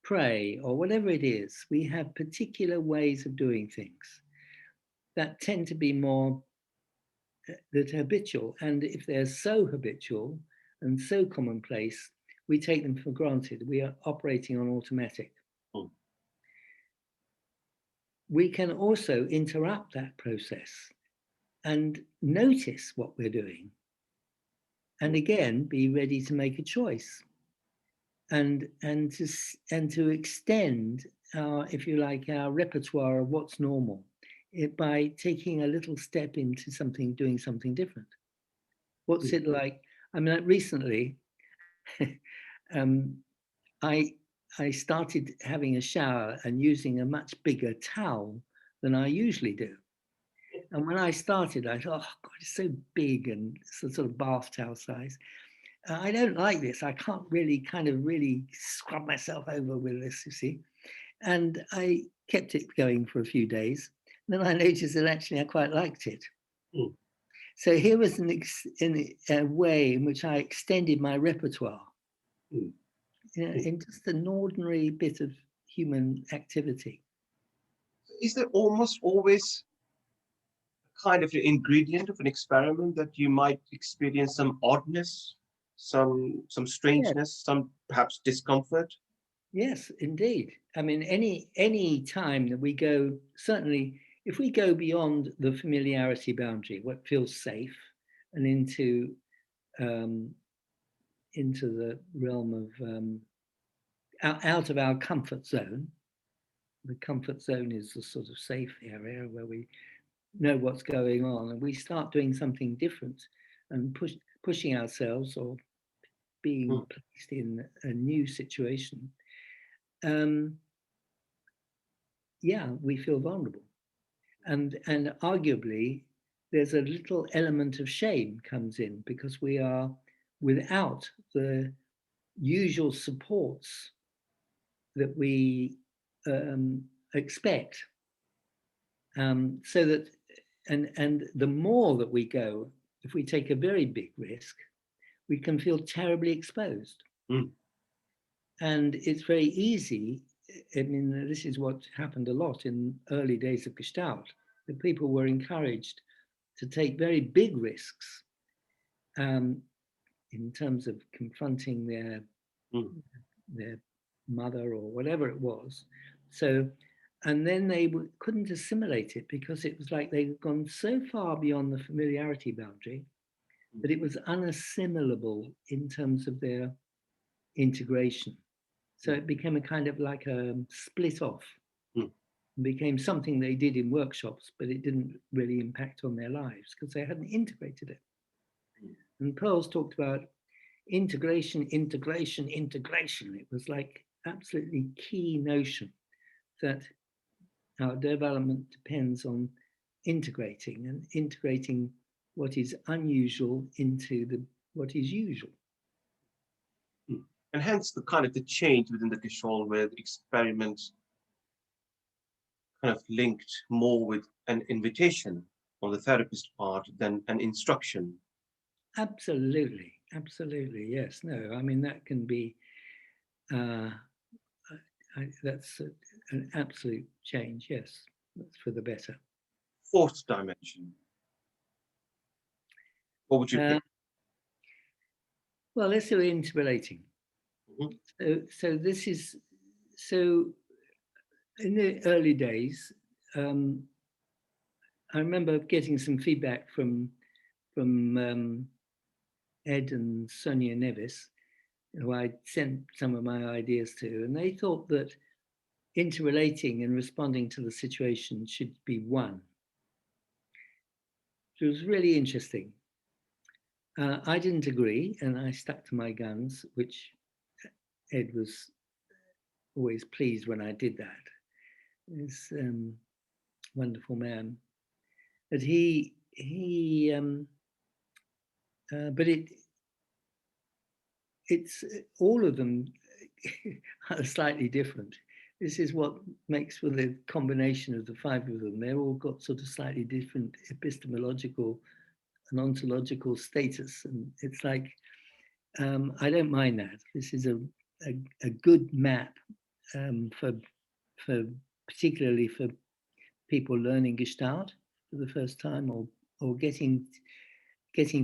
pray, or whatever it is. We have particular ways of doing things that tend to be more habitual. And if they're so habitual and so commonplace, we take them for granted. We are operating on automatic. We can also interrupt that process and notice what we're doing, and again be ready to make a choice, and to extend our, if you like, our repertoire of what's normal by taking a little step into doing something different. What's it like? I mean, like recently, I started having a shower and using a much bigger towel than I usually do. And when I started, I thought, oh God, it's so big, and it's a sort of bath towel size. I don't like this. I can't really really scrub myself over with this, you see. And I kept it going for a few days. And then I noticed that actually I quite liked it. So here was a way in which I extended my repertoire. In just an ordinary bit of human activity. Is there almost always kind of an ingredient of an experiment that you might experience some oddness, some strangeness, some perhaps discomfort? Yes, indeed. I mean, any time that we go, certainly if we go beyond the familiarity boundary, what feels safe, and into the realm of out of our comfort zone. The comfort zone is the sort of safe area where we know what's going on, and we start doing something different and pushing ourselves, or being placed in a new situation. We feel vulnerable, and arguably there's a little element of shame comes in, because we are without the usual supports that we expect. So that, and the more that we go, if we take a very big risk, we can feel terribly exposed. And it's very easy. I mean, this is what happened a lot in early days of Gestalt, that people were encouraged to take very big risks in terms of confronting their mother or whatever it was. So, and then they couldn't assimilate it, because it was like they'd gone so far beyond the familiarity boundary that it was unassimilable in terms of their integration. So it became a kind of like a split off. Mm. It became something they did in workshops, but it didn't really impact on their lives because they hadn't integrated it. Mm. And Pearl's talked about integration, integration, integration. It was like absolutely key notion that our development depends on integrating and integrating what is unusual into what is usual. Mm. And hence the kind of the change within the Gestalt where the experiments kind of linked more with an invitation on the therapist part than an instruction. Absolutely, absolutely, yes. No, I mean that can be that's an absolute change. Yes, that's for the better. Fourth dimension. What would you pick? Well, let's do interrelating. Mm-hmm. So this is so in the early days. I remember getting some feedback from Ed and Sonia Nevis, who I sent some of my ideas to, and they thought that interrelating and responding to the situation should be one. It was really interesting. I didn't agree, and I stuck to my guns, which Ed was always pleased when I did that. He's wonderful man, but but it's all of them are slightly different. This is what makes for the combination of the five of them. They're all got sort of slightly different epistemological and ontological status, and it's like I don't mind that. This is a good map for particularly for people learning Gestalt for the first time or getting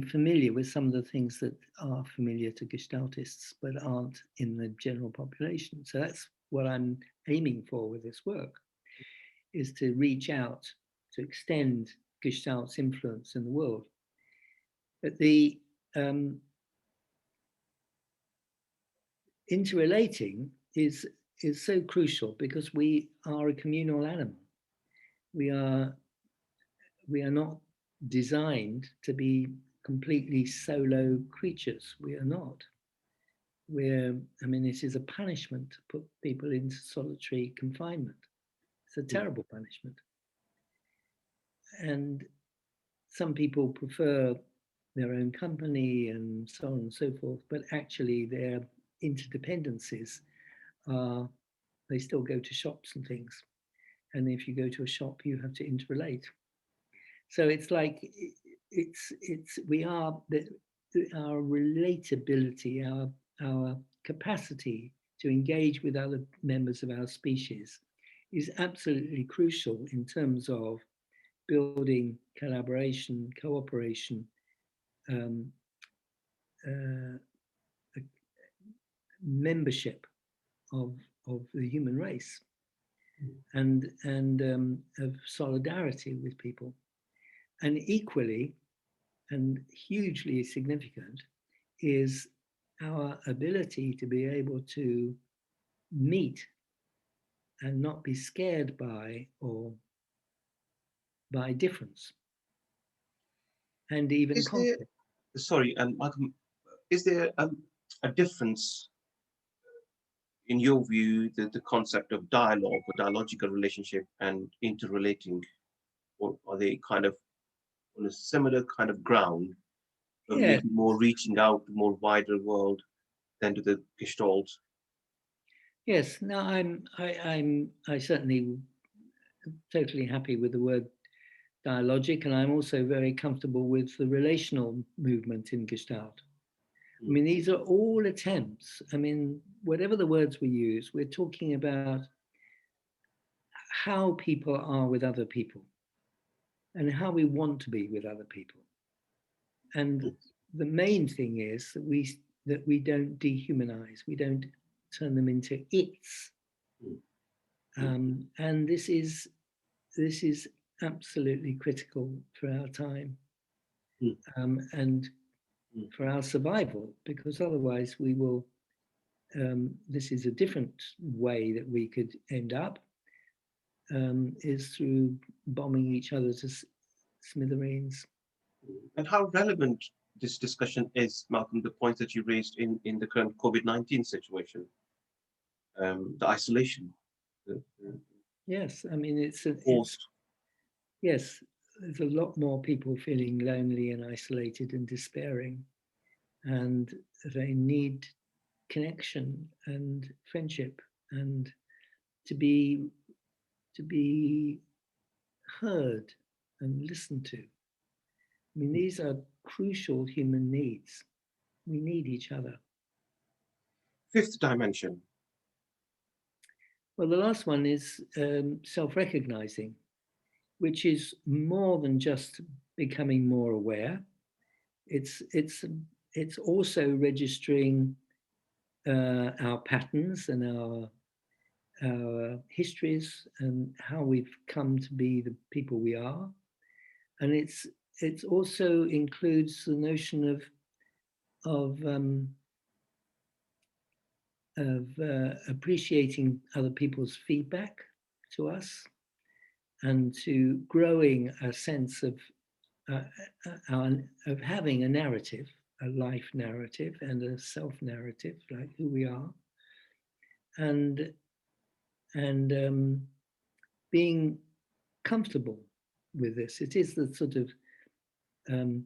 familiar with some of the things that are familiar to Gestaltists but aren't in the general population. So that's what I'm aiming for with this work, is to reach out, to extend Gestalt's influence in the world. But the interrelating is so crucial because we are a communal animal. We are not designed to be completely solo creatures. We are not. I mean, it is a punishment to put people into solitary confinement. It's a terrible punishment. And some people prefer their own company and so on and so forth, but actually their interdependencies are, they still go to shops and things. And if you go to a shop, you have to interrelate. So it's like, our relatability, our capacity to engage with other members of our species is absolutely crucial in terms of building collaboration, cooperation, membership of the human race, and of solidarity with people. And equally and hugely significant is our ability to be able to meet and not be scared by difference and even conflict. Sorry, Malcolm, is there a difference in your view, the concept of dialogue or dialogical relationship and interrelating, or are they kind of on a similar kind of ground, of Yeah. maybe more reaching out to more wider world than to the Gestalt? Yes. No, I certainly totally happy with the word dialogic, and I'm also very comfortable with the relational movement in Gestalt. I mean, these are all attempts. I mean, whatever the words we use, we're talking about how people are with other people and how we want to be with other people. And the main thing is that we don't dehumanize, we don't turn them into its. And this is absolutely critical for our time and for our survival, because otherwise we will this is a different way that we could end up, is through bombing each other to smithereens. And how relevant this discussion is, Malcolm, the points that you raised in the current COVID-19 situation, the isolation. Yes, I mean, yes, there's a lot more people feeling lonely and isolated and despairing, and they need connection and friendship and to be heard and listened to. I mean, these are crucial human needs. We need each other. Fifth dimension. Well, the last one is self-recognizing, which is more than just becoming more aware. It's also registering our patterns and our histories and how we've come to be the people we are, and it also includes the notion of appreciating other people's feedback to us, and to growing a sense of having a narrative, a life narrative and a self narrative, like who we are, and being comfortable with this. It is the sort of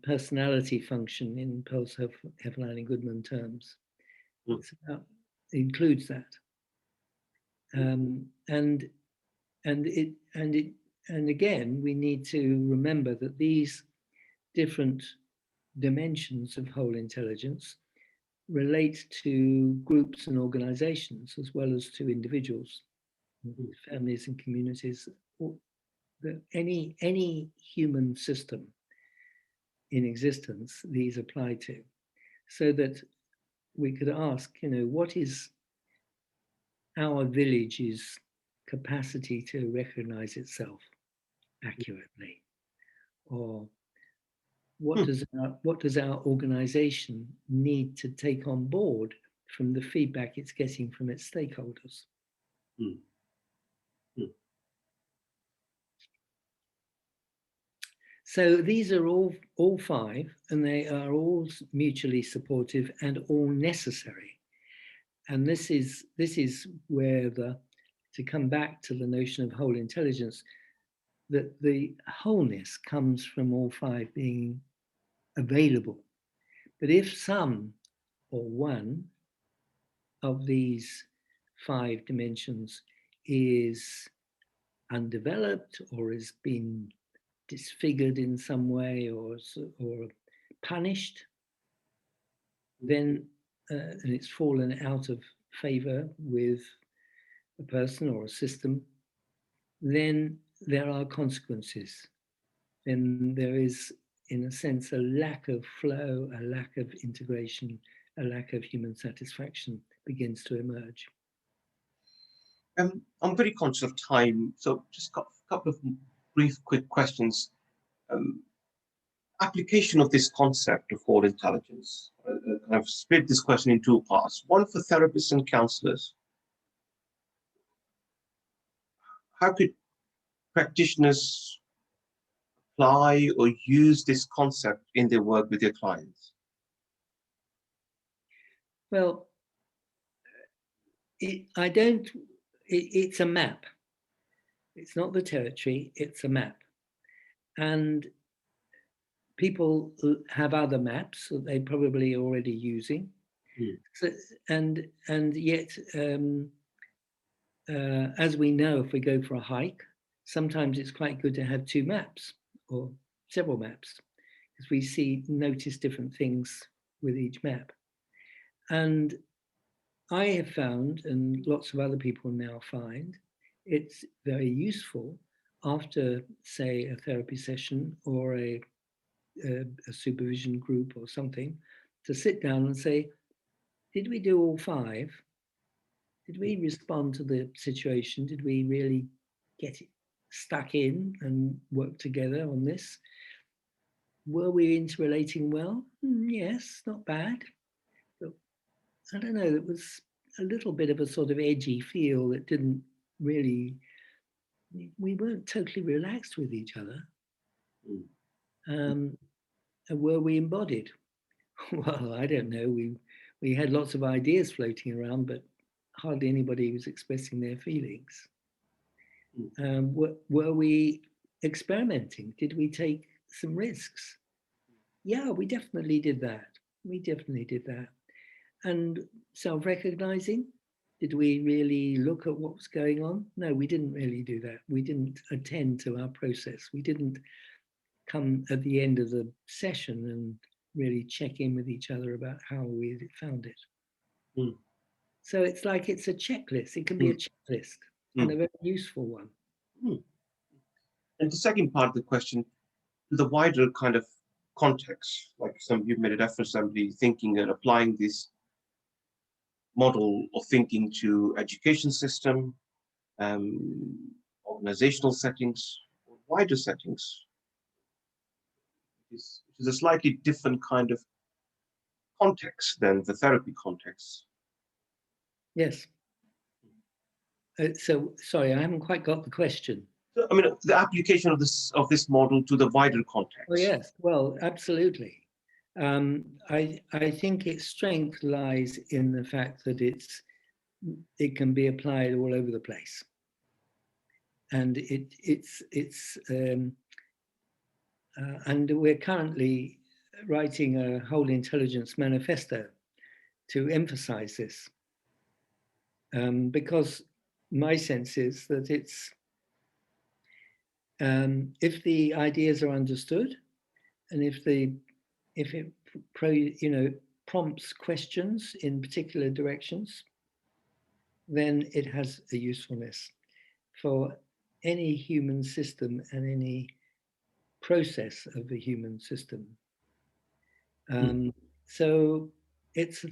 personality function in Post-Heffeline and Goodman terms. It includes that, and again, we need to remember that these different dimensions of whole intelligence relate to groups and organizations as well as to individuals, families and communities. Any human system in existence, these apply to, so that we could ask, what is our village's capacity to recognize itself accurately, or what does our organization need to take on board from the feedback it's getting from its stakeholders? So these are all five, and they are all mutually supportive and all necessary. And this is where to come back to the notion of whole intelligence, that the wholeness comes from all five being available. But if some or one of these five dimensions is undeveloped or has been disfigured in some way or punished, then and it's fallen out of favor with a person or a system, then there are consequences. Then there is, in a sense, a lack of flow, a lack of integration, a lack of human satisfaction begins to emerge. I'm very conscious of time, so just a couple of brief, quick questions. Application of this concept of whole intelligence. I've split this question in two parts. One for therapists and counselors. How could practitioners apply or use this concept in their work with their clients? Well, it's a map. It's not the territory, it's a map. And people have other maps that they're probably already using. So, and yet, as we know, if we go for a hike, sometimes it's quite good to have two maps or several maps, because we notice different things with each map. And I have found, and lots of other people now find, it's very useful after, say, a therapy session or a supervision group or something, to sit down and say, did we do all five? Did we respond to the situation? Did we really get it stuck in and work together on this? Were we interrelating well? Yes, not bad. But I don't know, it was a little bit of a sort of edgy feel that didn't really, we weren't totally relaxed with each other. And were we embodied? Well, I don't know. We had lots of ideas floating around, but hardly anybody was expressing their feelings. Were we experimenting? Did we take some risks? Yeah, we definitely did that. We definitely did that. And self-recognizing, did we really look at what was going on? No, we didn't really do that. We didn't attend to our process. We didn't come at the end of the session and really check in with each other about how we found it. So it's like it's a checklist. It can be a checklist and a very useful one. And the second part of the question, the wider kind of context, like you've made a reference, somebody thinking and applying this model of thinking to education system, organizational settings, or wider settings. It is a slightly different kind of context than the therapy context. Yes. So, sorry, I haven't quite got the question. I mean, the application of this model to the wider context. Oh, yes. Well, absolutely. I think its strength lies in the fact that it can be applied all over the place, and and we're currently writing a Whole Intelligence Manifesto to emphasize this, because my sense is that it's if the ideas are understood, and if it prompts questions in particular directions, then it has a usefulness for any human system and any process of the human system. So it's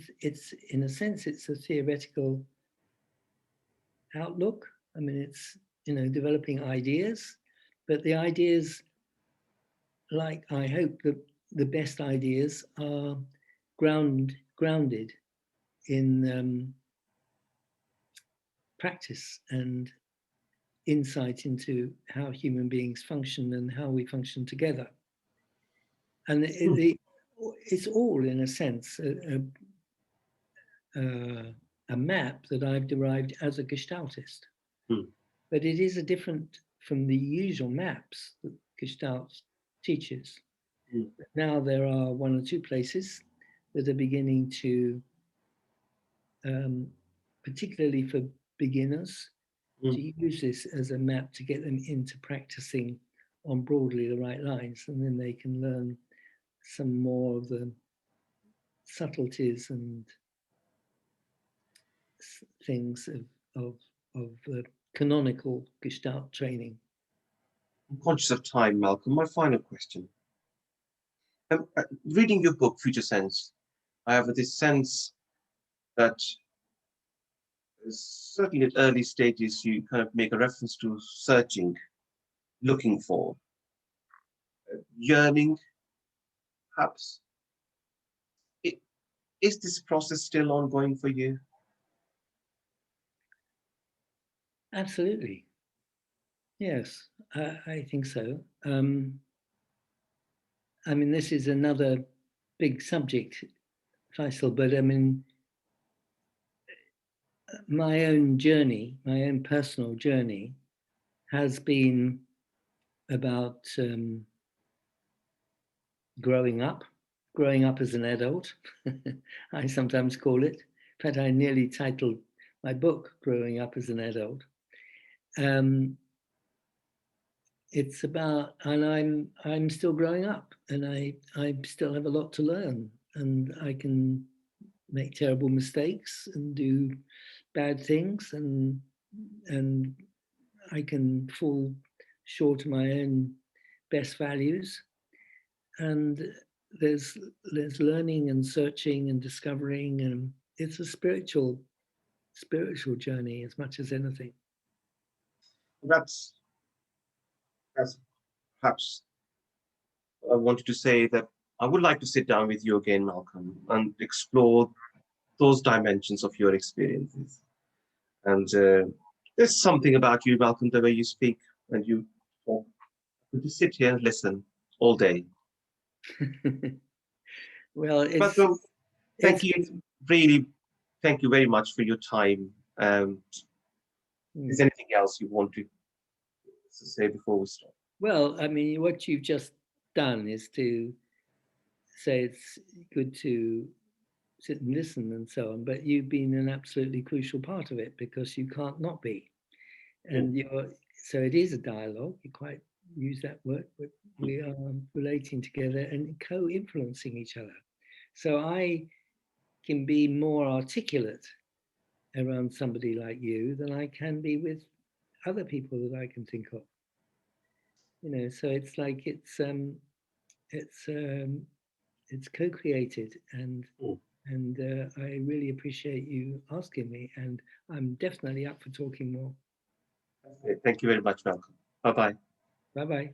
in a sense, it's a theoretical outlook. I mean, it's developing ideas, but the ideas, like I hope that the best ideas are grounded in practice and insight into how human beings function and how we function together. And it's all, in a sense, a map that I've derived as a Gestaltist. But it is different from the usual maps that Gestalt teaches. Now there are one or two places that are beginning to, particularly for beginners, to use this as a map to get them into practicing on broadly the right lines, and then they can learn some more of the subtleties and things of canonical Gestalt training. I'm conscious of time, Malcolm. My final question. Reading your book, Future Sense, I have this sense that certainly at early stages, you kind of make a reference to searching, looking for, yearning, perhaps. Is this process still ongoing for you? Absolutely. Yes, I think so. I mean, this is another big subject, Faisal, but I mean, my own journey, my own personal journey has been about growing up as an adult, I sometimes call it. In fact, I nearly titled my book Growing Up as an Adult. It's about, and I'm still growing up, and I still have a lot to learn, and I can make terrible mistakes and do bad things, and I can fall short of my own best values. And there's learning and searching and discovering, and it's a spiritual journey as much as anything. That's perhaps I wanted to say that I would like to sit down with you again, Malcolm, and explore those dimensions of your experiences. And there's something about you, Malcolm, the way you speak and you talk. You just sit here and listen all day. Well, Malcolm, thank you, really, thank you very much for your time. Is there anything else you want to say before we start? Well, I mean, what you've just done is to say it's good to sit and listen and so on, but you've been an absolutely crucial part of it because you can't not be. And so it is a dialogue. You quite use that word, but we are relating together and co-influencing each other. So I can be more articulate around somebody like you than I can be with other people that I can think of. You know, so it's like it's co-created, and I really appreciate you asking me, and I'm definitely up for talking more. Thank you very much, Malcolm. Bye-bye. Bye-bye.